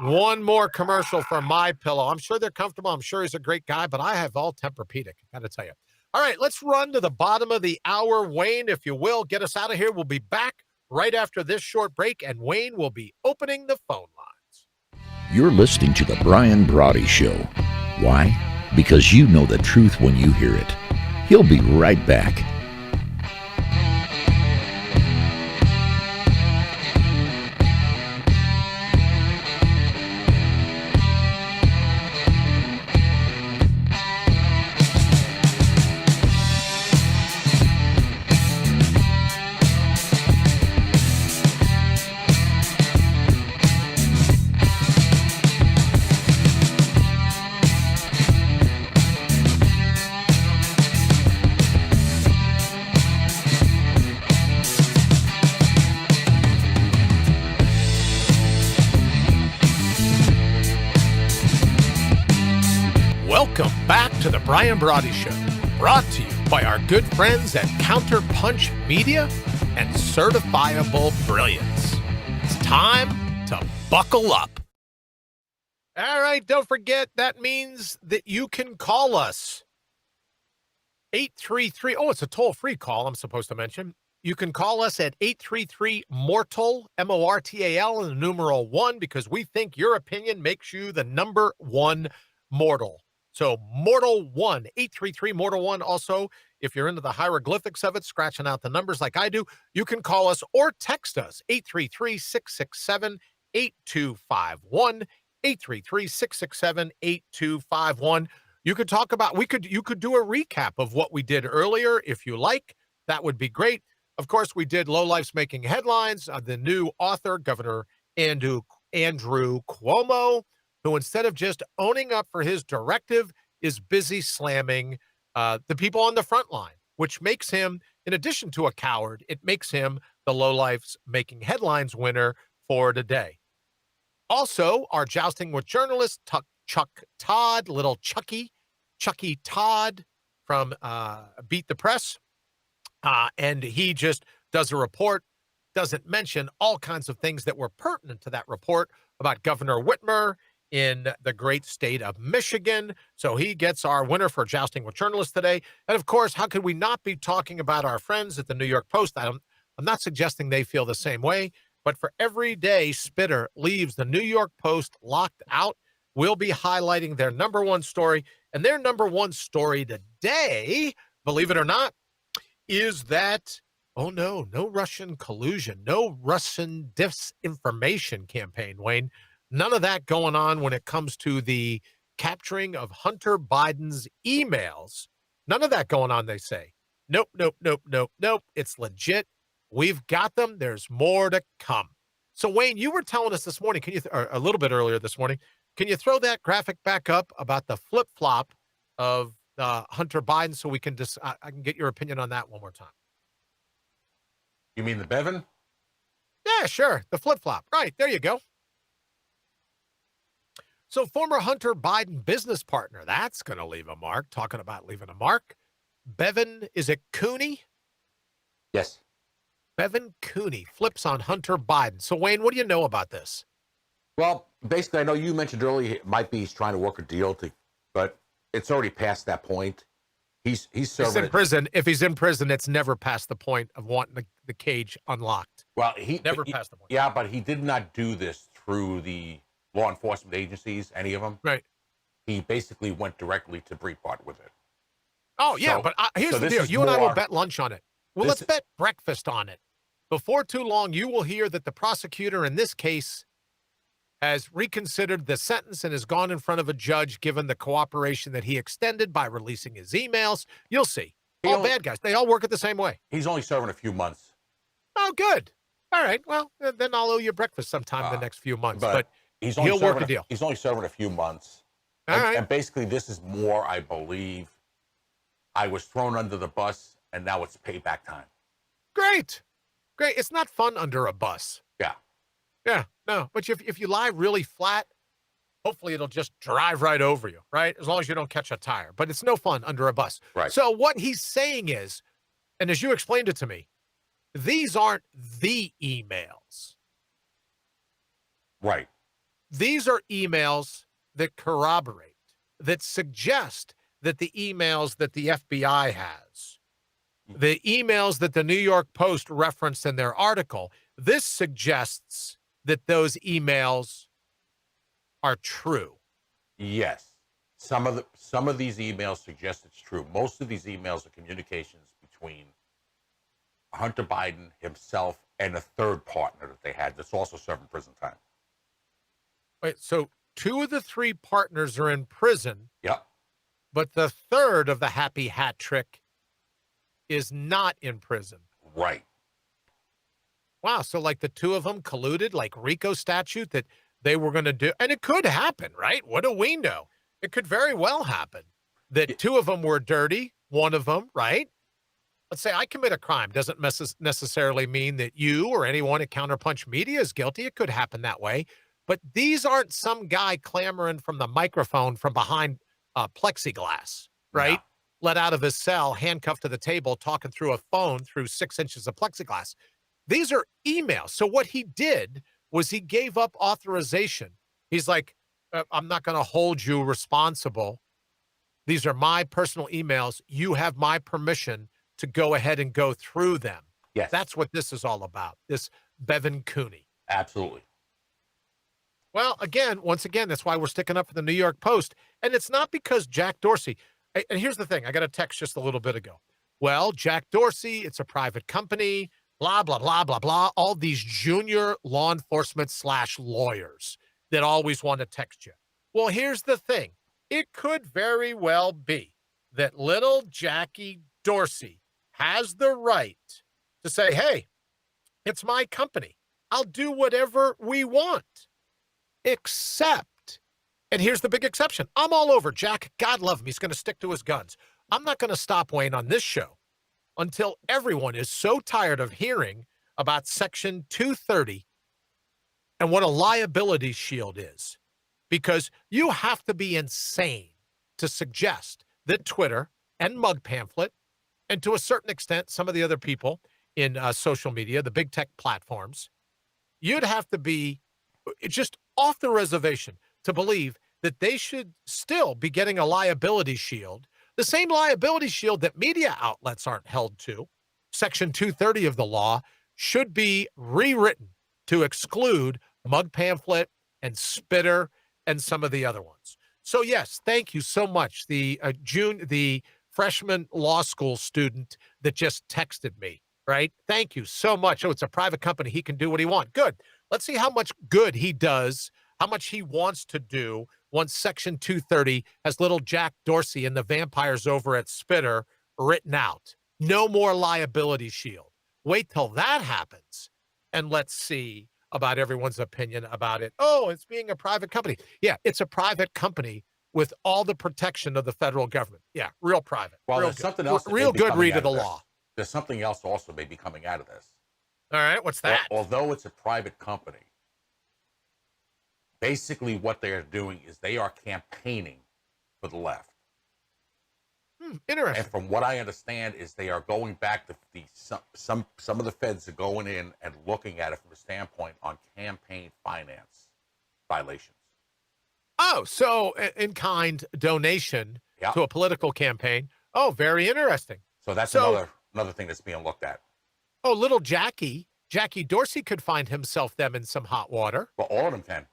S1: One more commercial for My Pillow. I'm sure they're comfortable. I'm sure he's a great guy, but I have all Tempur-Pedic, I got to tell you. All right, let's run to the bottom of the hour. Wayne, if you will, get us out of here. We'll be back right after this short break, and Wayne will be opening the phone lines.
S2: You're listening to The Brian Brawdy Show. Why? Because you know the truth when you hear it. He'll be right back.
S1: Welcome back to the Brian Brawdy Show, brought to you by our good friends at Counterpunch Media and Certifiable Brilliance. It's time to buckle up. All right, don't forget that means that you can call us. 833. Oh, it's a toll-free call I'm supposed to mention. You can call us at 833-MORTAL, MORTAL, and the numeral 1, because we think your opinion makes you the number one mortal. So Mortal 1, 833 Mortal 1. Also, if you're into the hieroglyphics of it, scratching out the numbers like I do, you can call us or text us 833-667-8251, 833-667-8251. You could talk about, you could do a recap of what we did earlier if you like. That would be great. Of course, we did Low Life's Making Headlines. The new author, Governor Andrew Cuomo, who instead of just owning up for his directive, is busy slamming the people on the front line, which makes him, in addition to a coward, it makes him the Low Life's Making Headlines winner for today. Also, our Jousting with Journalist, Chuck Todd, little Chucky Todd from Beat the Press. And he just does a report, doesn't mention all kinds of things that were pertinent to that report about Governor Whitmer in the great state of Michigan. So he gets our winner for Jousting with Journalists today. And of course, how could we not be talking about our friends at the New York Post? I'm not suggesting they feel the same way, but for every day Spitter leaves the New York Post locked out, we'll be highlighting their number one story. And their number one story today, believe it or not, is that, oh no Russian collusion, no Russian disinformation campaign, Wayne. None of that going on when it comes to the capturing of Hunter Biden's emails. None of that going on, they say. Nope. It's legit. We've got them. There's more to come. So, Wayne, you were telling us this morning, or a little bit earlier this morning, can you throw that graphic back up about the flip-flop of Hunter Biden so we can I can get your opinion on that one more time?
S3: You mean the Bevan?
S1: Yeah, sure. The flip-flop. Right. There you go. So former Hunter Biden business partner, that's going to leave a mark. Talking about leaving a mark. Bevan, is it Cooney?
S3: Yes.
S1: Bevan Cooney flips on Hunter Biden. So, Wayne, what do you know about this?
S3: Well, basically, I know you mentioned earlier it might be he's trying to work a deal, but it's already past that point. He's serving
S1: in prison. If he's in prison, it's never past the point of wanting the cage unlocked.
S3: Well, he
S1: never passed the point.
S3: Yeah, but he did not do this through the law enforcement agencies, any of them.
S1: Right.
S3: He basically went directly to Breitbart with it.
S1: Oh, yeah,
S3: so,
S1: but here's the deal. You and I will bet lunch on it. Well, let's bet breakfast on it. Before too long, you will hear that the prosecutor in this case has reconsidered the sentence and has gone in front of a judge given the cooperation that he extended by releasing his emails. You'll see. Bad guys. They all work it the same way.
S3: He's only serving a few months.
S1: Oh, good. All right. Well, then I'll owe you breakfast sometime in the next few months. But he'll work a deal.
S3: He's only serving a few months.
S1: All right.
S3: And basically, this is more, I believe, I was thrown under the bus, and now it's payback time.
S1: Great. It's not fun under a bus. Yeah, no. But if you lie really flat, hopefully it'll just drive right over you, right? As long as you don't catch a tire. But it's no fun under a bus.
S3: Right.
S1: So what he's saying is, and as you explained it to me, these aren't the emails.
S3: Right.
S1: These are emails that corroborate, that suggest that the emails that the FBI has, the emails that the New York Post referenced in their article, this suggests that those emails are true.
S3: Yes. Some of these emails suggest it's true. Most of these emails are communications between Hunter Biden himself and a third partner that they had that's also serving prison time.
S1: Wait, so 2 of the 3 partners are in prison.
S3: Yep.
S1: But the third of the happy hat trick is not in prison.
S3: Right.
S1: Wow, so like the 2 of them colluded, like RICO statute, that they were going to do, and it could happen, right? What do we know? It could very well happen that 2 of them were dirty, one of them, right? Let's say I commit a crime. Doesn't necessarily mean that you or anyone at Counterpunch Media is guilty. It could happen that way. But these aren't some guy clamoring from the microphone from behind plexiglass, right? No. Let out of his cell, handcuffed to the table, talking through a phone through 6 inches of plexiglass. These are emails. So what he did was he gave up authorization. He's like, I'm not going to hold you responsible. These are my personal emails. You have my permission to go ahead and go through them.
S3: Yes.
S1: That's what this is all about, this Bevan Cooney.
S3: Absolutely.
S1: Well, once again, that's why we're sticking up for the New York Post. And it's not because Jack Dorsey, and here's the thing, I got a text just a little bit ago. Well, Jack Dorsey, it's a private company, blah, blah, blah, blah, blah. All these junior law enforcement / lawyers that always want to text you. Well, here's the thing. It could very well be that little Jackie Dorsey has the right to say, hey, it's my company. I'll do whatever we want. Except, and here's the big exception. I'm all over Jack. God love him. He's going to stick to his guns. I'm not going to stop Wayne on this show until everyone is so tired of hearing about Section 230 and what a liability shield is. Because you have to be insane to suggest that Twitter and Mug Pamphlet, and to a certain extent, some of the other people in social media, the big tech platforms, you'd have to be just off the reservation to believe that they should still be getting a liability shield, the same liability shield that media outlets aren't held to. Section 230 of the law should be rewritten to exclude Mug Pamphlet and Spitter and some of the other ones. So yes, thank you so much. The freshman law school student that just texted me, right? Thank you so much. Oh, it's a private company. He can do what he wants. Good. Let's see how much good he does, how much he wants to do once Section 230 has little Jack Dorsey and the vampires over at Spitter written out. No more liability shield. Wait till that happens, and let's see about everyone's opinion about it. Oh, it's being a private company. Yeah, it's a private company with all the protection of the federal government. Yeah, real private.
S3: Well,
S1: real
S3: there's
S1: good.
S3: something else.
S1: Real good read of the law.
S3: There's something else also may be coming out of this.
S1: All right, what's that?
S3: Although it's a private company, basically what they're doing is they are campaigning for the left.
S1: Interesting.
S3: And from what I understand is they are going back to some of the feds are going in and looking at it from a standpoint on campaign finance violations.
S1: Oh, so in-kind donation to a political campaign. Oh, very interesting.
S3: So that's another thing that's being looked at.
S1: Oh, little Jackie Dorsey could find himself them in some hot water.
S3: Well, all of them can.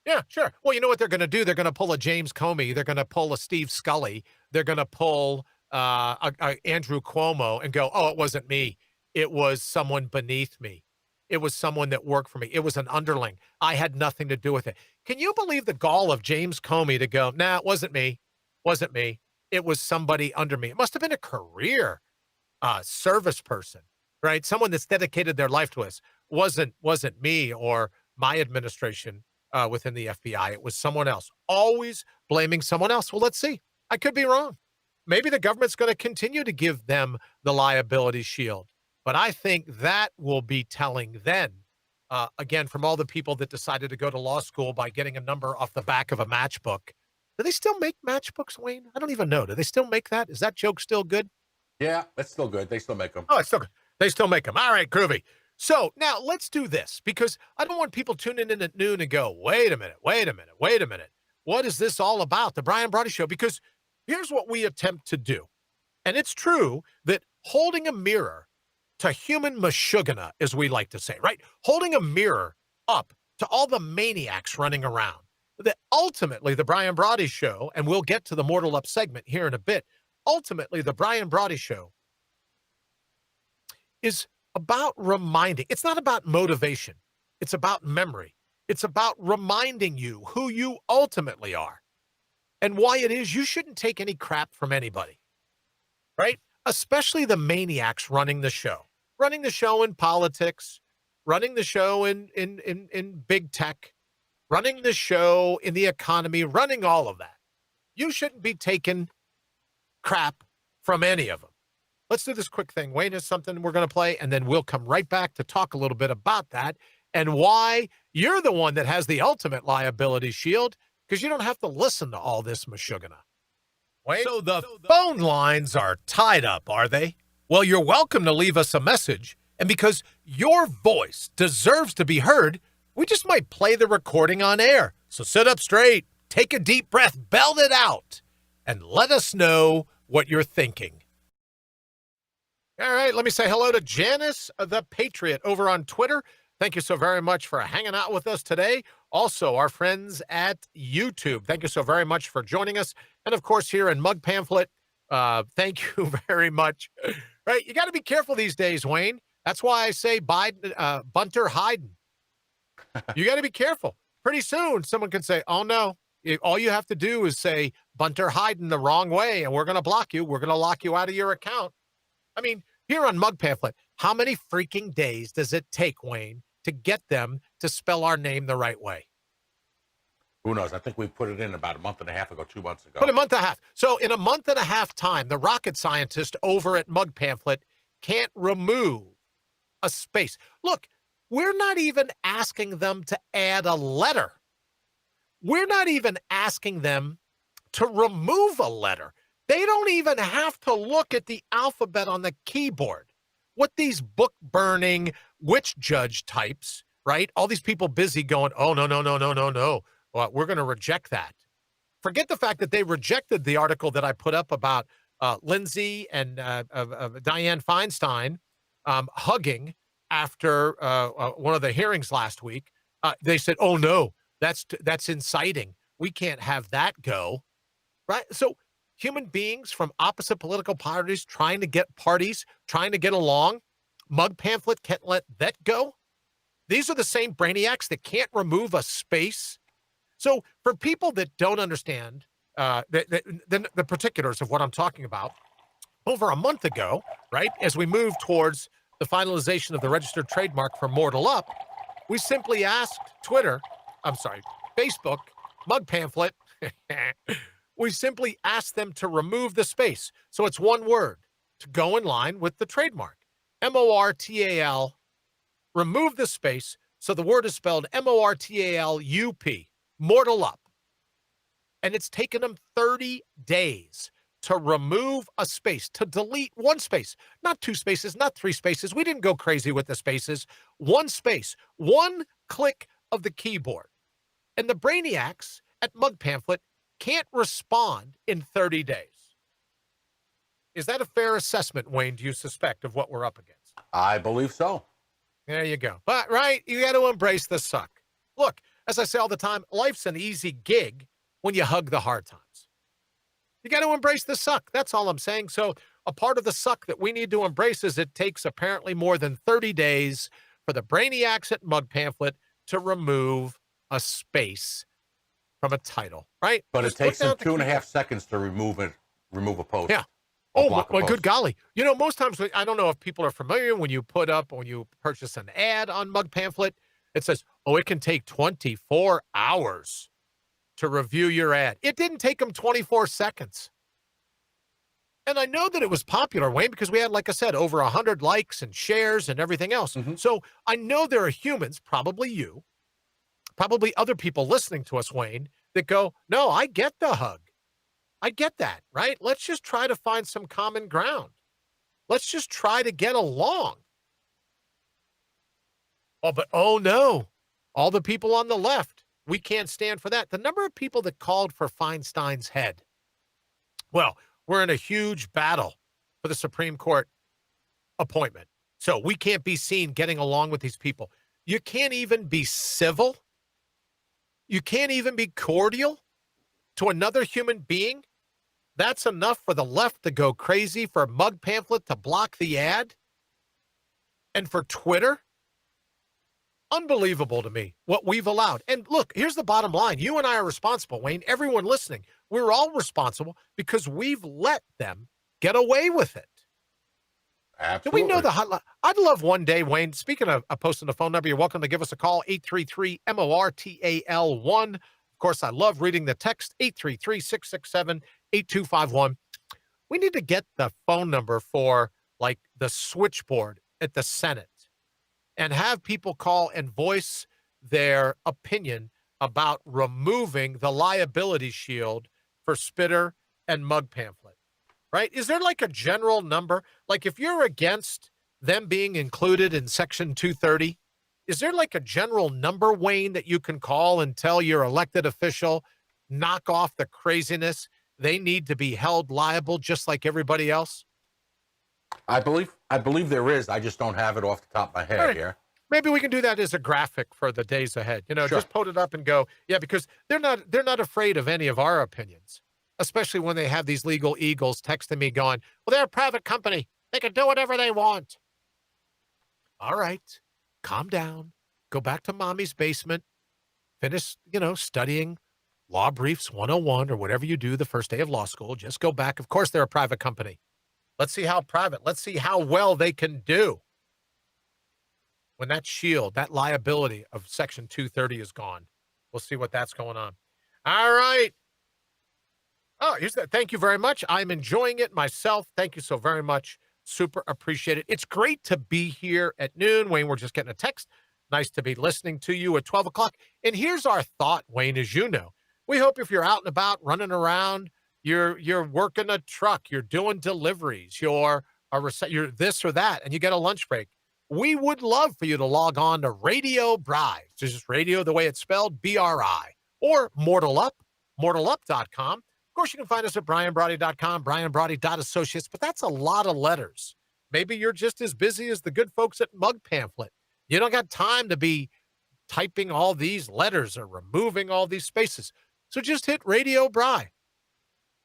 S1: Yeah, sure. Well, you know what they're going to do? They're going to pull a James Comey. They're going to pull a Steve Scully. They're going to pull a Andrew Cuomo and go, oh, it wasn't me. It was someone beneath me. It was someone that worked for me. It was an underling. I had nothing to do with it. Can you believe the gall of James Comey to go, nah, it wasn't me. Wasn't me. It was somebody under me. It must have been a career service person, right? Someone that's dedicated their life to us. Wasn't me or my administration within the FBI. It was someone else. Always blaming someone else. Well, let's see. I could be wrong. Maybe the government's going to continue to give them the liability shield. But I think that will be telling then, again, from all the people that decided to go to law school by getting a number off the back of a matchbook. Do they still make matchbooks, Wayne? I don't even know. Do they still make that? Is that joke still good?
S3: Yeah, that's still good. They still make them.
S1: Oh, it's still good. They still make them. All right, groovy. So now let's do this, because I don't want people tuning in at noon and go, wait a minute. What is this all about? The Brian Brawdy Show? Because here's what we attempt to do. And it's true that holding a mirror to human mashugana, as we like to say, right? Holding a mirror up to all the maniacs running around. That ultimately the Brian Brawdy Show, and we'll get to the Mortal Up segment here in a bit, ultimately the Brian Brawdy Show is about reminding. It's not about motivation. It's about memory. It's about reminding you who you ultimately are and why it is you shouldn't take any crap from anybody, right? Especially the maniacs running the show in politics, running the show in big tech, running the show in the economy, running all of that. You shouldn't be taking crap from any of them. Let's do this quick thing. Wayne has something we're going to play, and then we'll come right back to talk a little bit about that and why you're the one that has the ultimate liability shield, because you don't have to listen to all this mashugana. Wayne? So the phone lines are tied up, are they? Well, you're welcome to leave us a message, and because your voice deserves to be heard, we just might play the recording on air. So sit up straight, take a deep breath, belt it out, and let us know what you're thinking. All right, let me say hello to Janice the Patriot over on Twitter. Thank you so very much for hanging out with us today. Also, our friends at YouTube, thank you so very much for joining us. And of course, here in Mug Pamphlet, thank you very much. Right, you got to be careful these days, Wayne. That's why I say Biden, Bunter Hyden. You got to be careful. Pretty soon, someone can say, oh, no. All you have to do is say Bunter Hyden the wrong way, and we're going to block you. We're going to lock you out of your account. I mean, here on Mug Pamphlet, how many freaking days does it take, Wayne, to get them to spell our name the right way?
S3: Who knows? I think we put it in about a month and a half ago, 2 months ago.
S1: But a month and a half. So in a month and a half time, the rocket scientist over at Mug Pamphlet can't remove a space. Look, we're not even asking them to add a letter. We're not even asking them to remove a letter. They don't even have to look at the alphabet on the keyboard. What these book-burning witch judge types, right? All these people busy going, oh, no. Well, we're going to reject that. Forget the fact that they rejected the article that I put up about Lindsay and Dianne Feinstein hugging after one of the hearings last week. They said, oh, no, that's inciting. We can't have that go. Right? So human beings from opposite political parties trying to get along, Mug Pamphlet can't let that go. These are the same brainiacs that can't remove a space. So for people that don't understand the particulars of what I'm talking about, over a month ago, right, as we move towards the finalization of the registered trademark for Mortal Up, we simply asked Facebook, Mug Pamphlet, we simply asked them to remove the space. So it's one word to go in line with the trademark. M-O-R-T-A-L, remove the space. So the word is spelled M-O-R-T-A-L-U-P, Mortal Up. And it's taken them 30 days to remove a space, to delete one space, not two spaces, not three spaces. We didn't go crazy with the spaces. One space, one click of the keyboard. And the brainiacs at Mug Pamphlet can't respond in 30 days. Is that a fair assessment, Wayne, do you suspect, of what we're up against?
S3: I believe so.
S1: There you go. But, right, you got to embrace the suck. Look, as I say all the time, life's an easy gig when you hug the hard times. You got to embrace the suck. That's all I'm saying. So a part of the suck that we need to embrace is it takes apparently more than 30 days for the brainiacs at Mug Pamphlet to remove a space from a title, right?
S3: But
S1: Just
S3: it takes them
S1: look down at the
S3: 2.5 seconds to remove a post.
S1: Yeah.
S3: Or
S1: Oh,
S3: block a
S1: well,
S3: post.
S1: good golly. You know, most times, I don't know if people are familiar when you purchase an ad on Mug Pamphlet, it says, oh, it can take 24 hours to review your ad. It didn't take them 24 seconds. And I know that it was popular, Wayne, because we had, like I said, over 100 likes and shares and everything else.
S3: Mhm.
S1: So I know there are humans, probably you, probably other people listening to us, Wayne, that go, no, I get the hug. I get that, right? Let's just try to find some common ground. Let's just try to get along. Oh no, all the people on the left, we can't stand for that. The number of people that called for Feinstein's head. Well, we're in a huge battle for the Supreme Court appointment. So we can't be seen getting along with these people. You can't even be civil. You can't even be cordial to another human being. That's enough for the left to go crazy, for Mug Pamphlet to block the ad, and for Twitter. Unbelievable to me what we've allowed. And look, here's the bottom line. You and I are responsible, Wayne. Everyone listening, we're all responsible because we've let them get away with it.
S3: Absolutely.
S1: Do we know the hotline? I'd love one day, Wayne, speaking of posting the phone number, you're welcome to give us a call, 833-MORTAL-1. Of course, I love reading the text, 833-667-8251. We need to get the phone number for, like, the switchboard at the Senate and have people call and voice their opinion about removing the liability shield for Spitter and Mug Pamphlet, right? Is there like a general number? Like if you're against them being included in Section 230, is there like a general number, Wayne, that you can call and tell your elected official, knock off the craziness? They need to be held liable just like everybody else?
S3: I believe there is. I just don't have it off the top of my head
S1: Right.
S3: here.
S1: Maybe we can do that as a graphic for the days ahead.
S3: Sure.
S1: Just put it up and go, yeah, because they're not afraid of any of our opinions, especially when they have these legal eagles texting me going, well, they're a private company. They can do whatever they want. All right, calm down. Go back to mommy's basement. Finish, studying Law Briefs 101 or whatever you do the first day of law school. Just go back. Of course, they're a private company. Let's see how private. Let's see how well they can do when that shield, that liability of Section 230 is gone. We'll see what that's going on. All right. Oh, here's that. Thank you very much. I'm enjoying it myself. Thank you so very much. Super appreciate it. It's great to be here at noon. Wayne, we're just getting a text. Nice to be listening to you at 12 o'clock. And here's our thought, Wayne, as you know. We hope if you're out and about running around, you're working a truck, you're doing deliveries, you're this or that, and you get a lunch break. We would love for you to log on to Radio Bri. It's just radio the way it's spelled, B-R-I, or Mortal Up, mortalup.com. Of course, you can find us at brianbrawdy.com, brianbrawdy.associates, but that's a lot of letters. Maybe you're just as busy as the good folks at Mug Pamphlet. You don't got time to be typing all these letters or removing all these spaces. So just hit Radio Bri,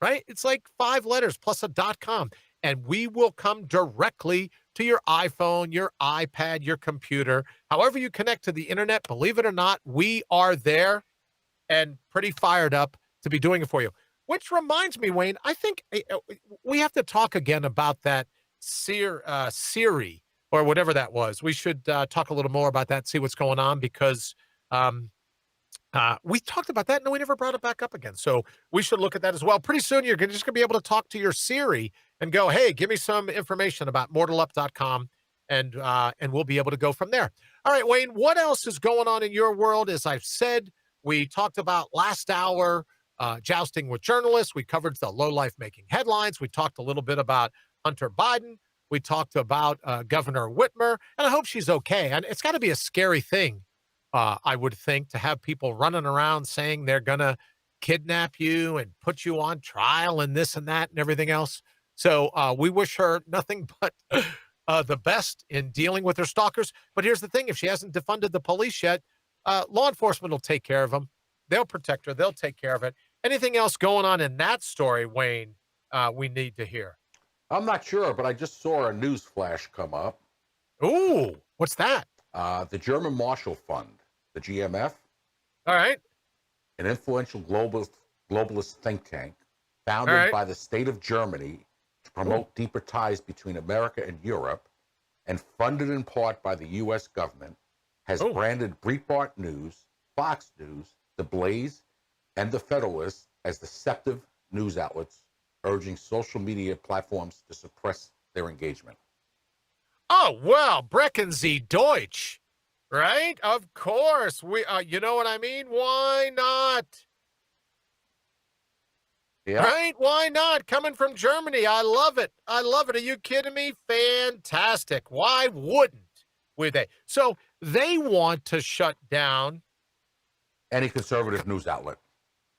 S1: right? It's like 5 letters plus a .com, and we will come directly to your iPhone, your iPad, your computer, however you connect to the internet. Believe it or not, we are there and pretty fired up to be doing it for you. Which reminds me, Wayne, I think we have to talk again about that Siri or whatever that was. We should talk a little more about that, see what's going on, because we talked about that and we never brought it back up again. So we should look at that as well. Pretty soon, you're just going to be able to talk to your Siri and go, hey, give me some information about mortalup.com, and we'll be able to go from there. All right, Wayne, what else is going on in your world? As I've said, we talked about last hour, jousting with journalists. We covered the low-life making headlines. We talked a little bit about Hunter Biden. We talked about Governor Whitmer, and I hope she's okay. And it's got to be a scary thing, I would think, to have people running around saying they're going to kidnap you and put you on trial and this and that and everything else. So we wish her nothing but the best in dealing with her stalkers. But here's the thing. If she hasn't defunded the police yet, law enforcement will take care of them. They'll protect her. They'll take care of it. Anything else going on in that story, Wayne, we need to hear?
S3: I'm not sure, but I just saw a news flash come up.
S1: Ooh, what's that?
S3: The German Marshall Fund, the GMF.
S1: All right.
S3: An influential globalist think tank founded by the state of Germany to promote deeper ties between America and Europe, and funded in part by the U.S. government, has branded Breitbart News, Fox News, The Blaze, and The Federalist as deceptive news outlets, urging social media platforms to suppress their engagement.
S1: Oh, well, Brecken Sie Deutsch, right? Of course. We, you know what I mean? Why not?
S3: Yeah.
S1: Right? Why not? Coming from Germany. I love it. I love it. Are you kidding me? Fantastic. Why wouldn't they? So they want to shut down
S3: any conservative news outlet.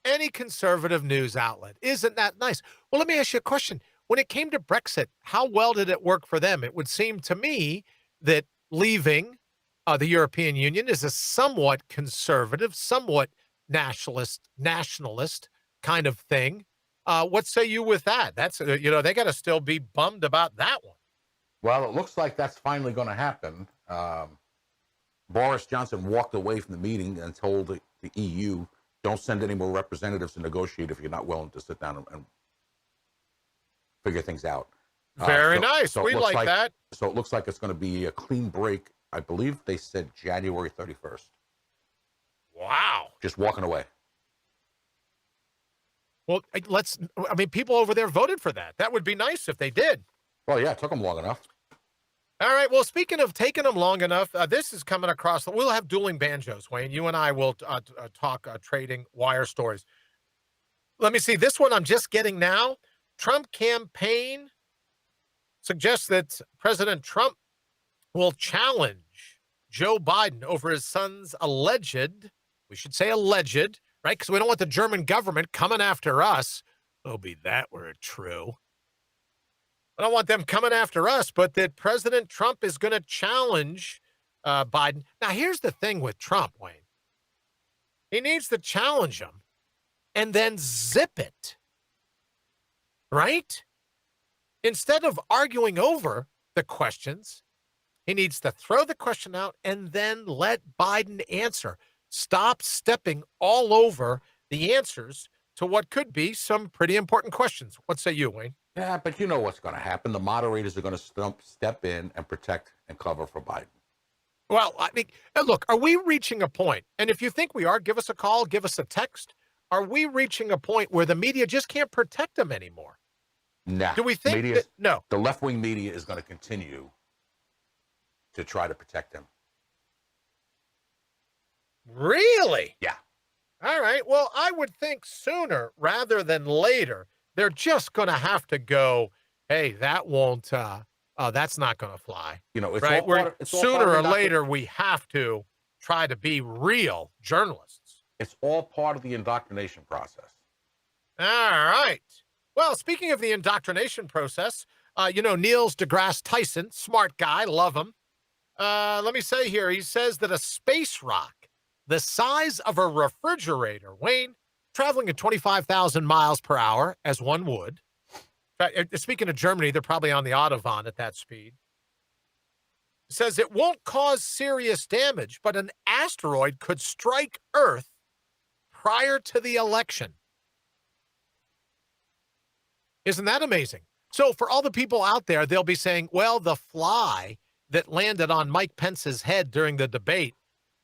S1: Any conservative news outlet. Isn't that nice? Well, let me ask you a question. When it came to Brexit, how well did it work for them? It would seem to me that leaving the European Union is a somewhat conservative, somewhat nationalist kind of thing. What say you with that? That's, they got to still be bummed about that one.
S3: Well, it looks like that's finally going to happen. Boris Johnson walked away from the meeting and told the EU, don't send any more representatives to negotiate if you're not willing to sit down and figure things out.
S1: Very nice. We like that.
S3: So it looks like it's going to be a clean break. I believe they said January 31st.
S1: Wow.
S3: Just walking away.
S1: Well, people over there voted for that. That would be nice if they did.
S3: Well, yeah, it took them long enough.
S1: All right. Well, speaking of taking them long enough, this is coming across. We'll have dueling banjos, Wayne. You and I will talk trading wire stories. Let me see. This one I'm just getting now. Trump campaign suggests that President Trump will challenge Joe Biden over his son's alleged, we should say alleged, right? Because we don't want the German government coming after us. Oh, be that were it true. I don't want them coming after us, but that President Trump is going to challenge Biden. Now, here's the thing with Trump, Wayne. He needs to challenge him and then zip it, right? Instead of arguing over the questions, he needs to throw the question out and then let Biden answer. Stop stepping all over the answers to what could be some pretty important questions. What say you, Wayne?
S3: Yeah, but you know what's going to happen. The moderators are going to step in and protect and cover for Biden.
S1: Well, I mean, look, are we reaching a point? And if you think we are, give us a call, give us a text. Are we reaching a point where the media just can't protect them anymore?
S3: Nah.
S1: Do we think that, no?
S3: The left-wing media is going to continue to try to protect him.
S1: Really?
S3: Yeah.
S1: All right. Well, I would think sooner rather than later, they're just going to have to go, hey, that won't, that's not going to fly.
S3: You know, it's
S1: right?
S3: all part of,
S1: Sooner or later, we have to try to be real journalists.
S3: It's all part of the indoctrination process.
S1: All right. Well, speaking of the indoctrination process, Neil deGrasse Tyson, smart guy, love him. Let me say here, he says that a space rock the size of a refrigerator, Wayne, traveling at 25,000 miles per hour, as one would. Speaking of Germany, they're probably on the Autobahn at that speed. Says it won't cause serious damage, but an asteroid could strike Earth prior to the election. Isn't that amazing? So for all the people out there, they'll be saying, well, the fly that landed on Mike Pence's head during the debate,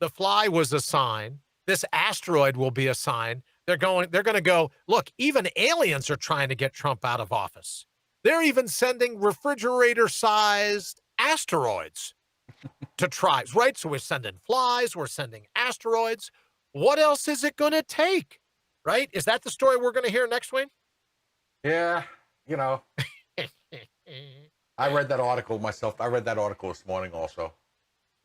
S1: the fly was a sign. This asteroid will be a sign. They're going to go, look, even aliens are trying to get Trump out of office. They're even sending refrigerator-sized asteroids to try, right? So we're sending flies, we're sending asteroids. What else is it going to take, right? Is that the story we're going to hear next, Wayne?
S3: Yeah, I read that article myself. I read that article this morning also.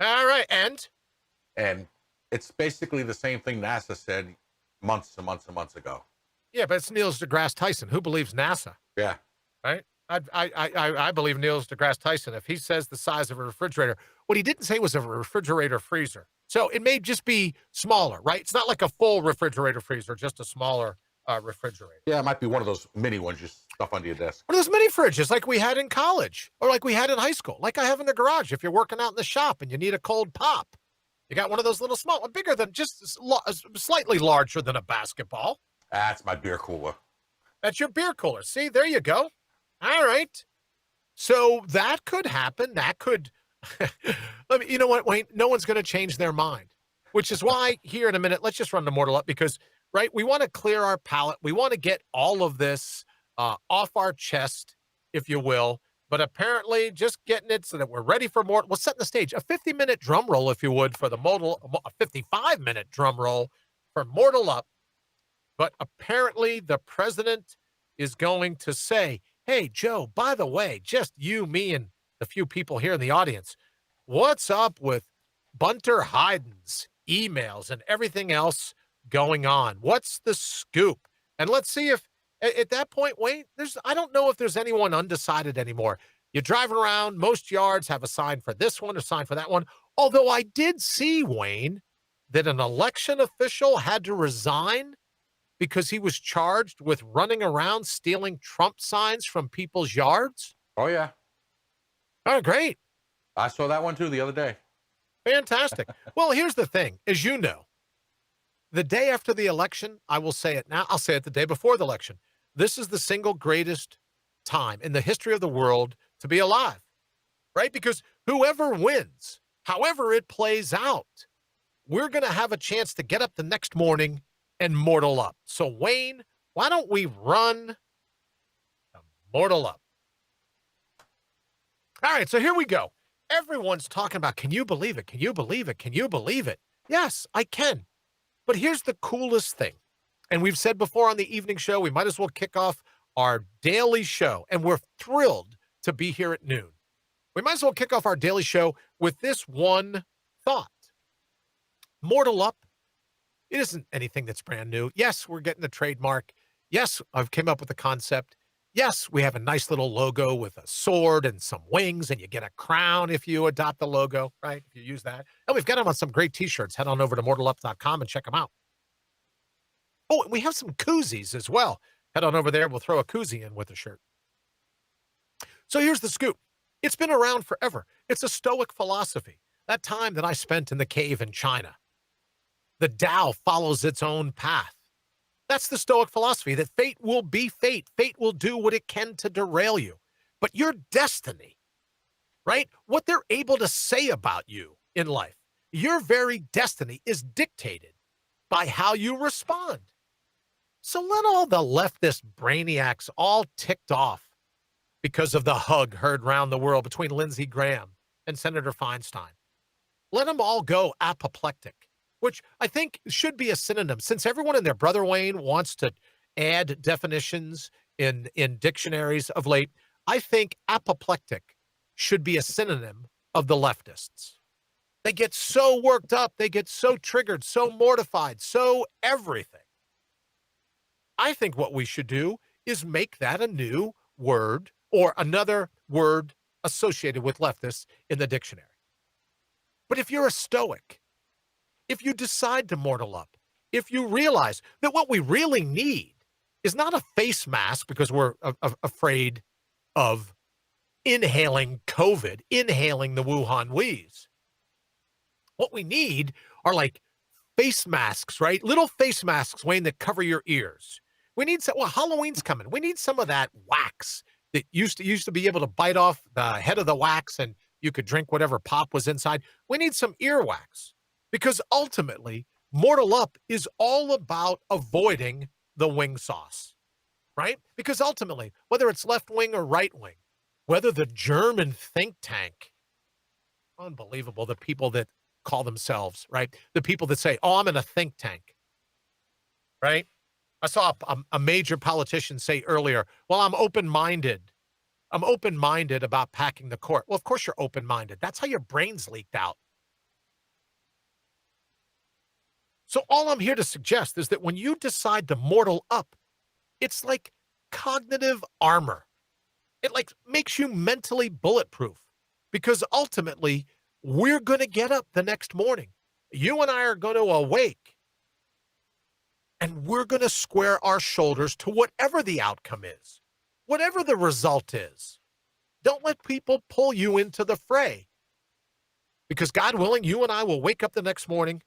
S1: All right, and
S3: it's basically the same thing NASA said months and months and months ago.
S1: Yeah, but it's Neil deGrasse Tyson. Who believes NASA?
S3: Yeah.
S1: Right? I believe Neil deGrasse Tyson. If he says the size of a refrigerator, what he didn't say was a refrigerator freezer. So it may just be smaller, right? It's not like a full refrigerator freezer, just a smaller refrigerator.
S3: Yeah, it might be one of those mini ones you stuff under your desk.
S1: One of those mini fridges like we had in college or like we had in high school, like I have in the garage. If you're working out in the shop and you need a cold pop, you got one of those little small, bigger than just slightly larger than a basketball.
S3: That's my beer cooler.
S1: That's your beer cooler. See, there you go. All right. So that could happen. That could, you know what, Wayne? No one's going to change their mind, which is why here in a minute, let's just run the mortal up because, right, we want to clear our palate. We want to get all of this off our chest, if you will. But apparently just getting it so that we're ready for more. We'll set the stage. A 50-minute drum roll, if you would, for the mortal, a 55-minute drum roll for Mortal Up. But apparently the president is going to say, hey, Joe, by the way, just you, me, and the few people here in the audience, what's up with Bunter Hyden's emails and everything else going on? What's the scoop? And let's see if, at that point, Wayne, I don't know if there's anyone undecided anymore. You're driving around, most yards have a sign for this one, a sign for that one. Although I did see, Wayne, that an election official had to resign because he was charged with running around stealing Trump signs from people's yards.
S3: Oh, yeah.
S1: Oh, great.
S3: I saw that one, too, the other day.
S1: Fantastic. Well, here's the thing. As you know, the day after the election, I will say it now, I'll say it the day before the election. This is the single greatest time in the history of the world to be alive, right? Because whoever wins, however it plays out, we're going to have a chance to get up the next morning and mortal up. So, Wayne, why don't we run the Mortal Up? All right, so here we go. Everyone's talking about, can you believe it? Can you believe it? Can you believe it? Yes, I can. But here's the coolest thing. And we've said before on the evening show, we might as well kick off our daily show. And we're thrilled to be here at noon. We might as well kick off our daily show with this one thought. Mortal Up, it isn't anything that's brand new. Yes, we're getting the trademark. Yes, I've came up with the concept. Yes, we have a nice little logo with a sword and some wings, and you get a crown if you adopt the logo, right? If you use that. And we've got them on some great t-shirts. Head on over to mortalup.com and check them out. Oh, and we have some koozies as well. Head on over there. We'll throw a koozie in with the shirt. So here's the scoop. It's been around forever. It's a Stoic philosophy. That time that I spent in the cave in China. The Tao follows its own path. That's the Stoic philosophy, that fate will be fate. Fate will do what it can to derail you. But your destiny, right? What they're able to say about you in life, your very destiny is dictated by how you respond. So let all the leftist brainiacs all ticked off because of the hug heard round the world between Lindsey Graham and Senator Feinstein. Let them all go apoplectic, which I think should be a synonym. Since everyone and their brother Wayne wants to add definitions in dictionaries of late, I think apoplectic should be a synonym of the leftists. They get so worked up, they get so triggered, so mortified, so everything. I think what we should do is make that a new word or another word associated with leftists in the dictionary. But if you're a Stoic, if you decide to mortal up, if you realize that what we really need is not a face mask because we're afraid of inhaling COVID, inhaling the Wuhan wheeze. What we need are like face masks, right? Little face masks, Wayne, that cover your ears. We need some, well, Halloween's coming. We need some of that wax that used to be able to bite off the head of the wax and you could drink whatever pop was inside. We need some earwax because ultimately Mortal Up is all about avoiding the wing sauce, right? Because ultimately, whether it's left wing or right wing, whether the German think tank, unbelievable, the people that call themselves, right? The people that say, oh, I'm in a think tank, right? I saw a major politician say earlier, well, I'm open-minded. I'm open-minded about packing the court. Well, of course you're open-minded. That's how your brain's leaked out. So all I'm here to suggest is that when you decide to mortal up, it's like cognitive armor. It like makes you mentally bulletproof because ultimately we're going to get up the next morning. You and I are going to awake and we're going to square our shoulders to whatever the outcome is, whatever the result is. Don't let people pull you into the fray because God willing, you and I will wake up the next morning,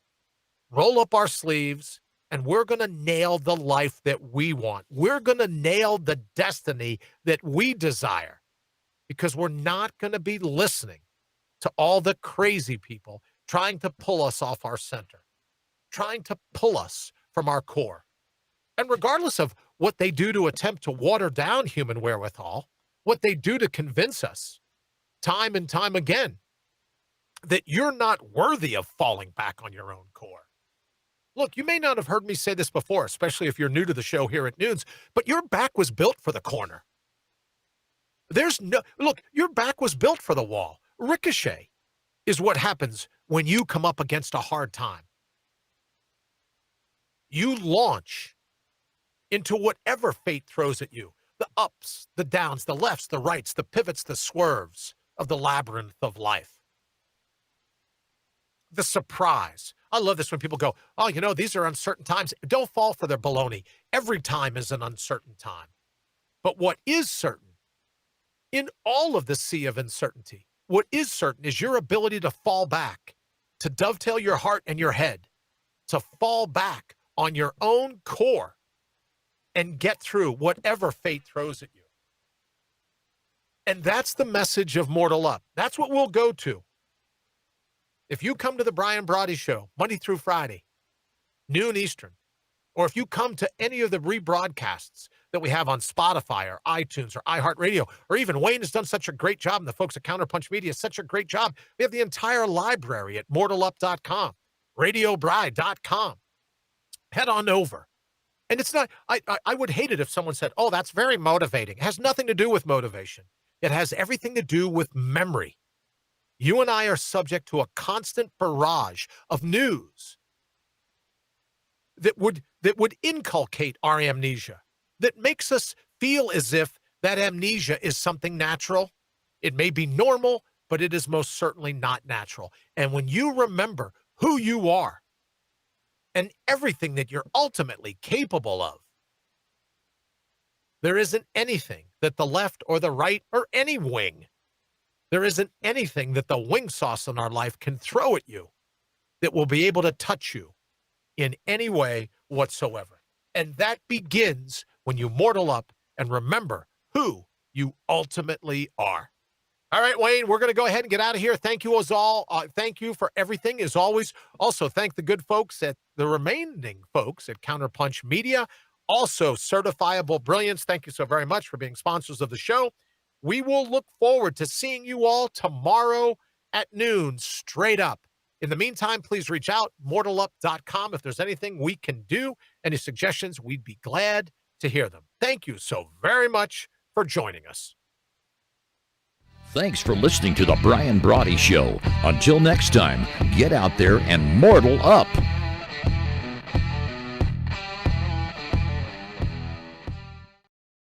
S1: roll up our sleeves, and we're going to nail the life that we want. We're going to nail the destiny that we desire because we're not going to be listening to all the crazy people trying to pull us off our center, trying to pull us from our core. And regardless of what they do to attempt to water down human wherewithal, what they do to convince us time and time again that you're not worthy of falling back on your own core. Look, you may not have heard me say this before, especially if you're new to the show here at Noons, but your back was built for the corner. Look, your back was built for the wall. Ricochet is what happens when you come up against a hard time. You launch into whatever fate throws at you. The ups, the downs, the lefts, the rights, the pivots, the swerves of the labyrinth of life. The surprise. I love this when people go, oh, these are uncertain times. Don't fall for their baloney. Every time is an uncertain time. But what is certain in all of the sea of uncertainty, what is certain is your ability to fall back, to dovetail your heart and your head, to fall back on your own core and get through whatever fate throws at you. And that's the message of Mortal Up. That's what we'll go to. If you come to the Brian Brawdy Show, Monday through Friday, noon Eastern, or if you come to any of the rebroadcasts that we have on Spotify or iTunes or iHeartRadio, or even Wayne has done such a great job, and the folks at Counterpunch Media, such a great job. We have the entire library at mortalup.com, radiobride.com. Head on over. And it's not, I would hate it if someone said, oh, that's very motivating. It has nothing to do with motivation. It has everything to do with memory. You and I are subject to a constant barrage of news that would inculcate our amnesia, that makes us feel as if that amnesia is something natural. It may be normal, but it is most certainly not natural. And when you remember who you are and everything that you're ultimately capable of, there isn't anything that the left or the right or any wing, there isn't anything that the wing sauce in our life can throw at you that will be able to touch you in any way whatsoever. And that begins when you mortal up and remember who you ultimately are. All right, Wayne, we're going to go ahead and get out of here. Thank you all. Thank you for everything as always. Also, thank the good folks at the remaining folks at Counterpunch Media. Also, Certifiable Brilliance. Thank you so very much for being sponsors of the show. We will look forward to seeing you all tomorrow at noon, straight up. In the meantime, please reach out, mortalup.com. If there's anything we can do, any suggestions, we'd be glad to hear them. Thank you so very much for joining us.
S2: Thanks for listening to The Brian Brawdy Show. Until next time, get out there and mortal up.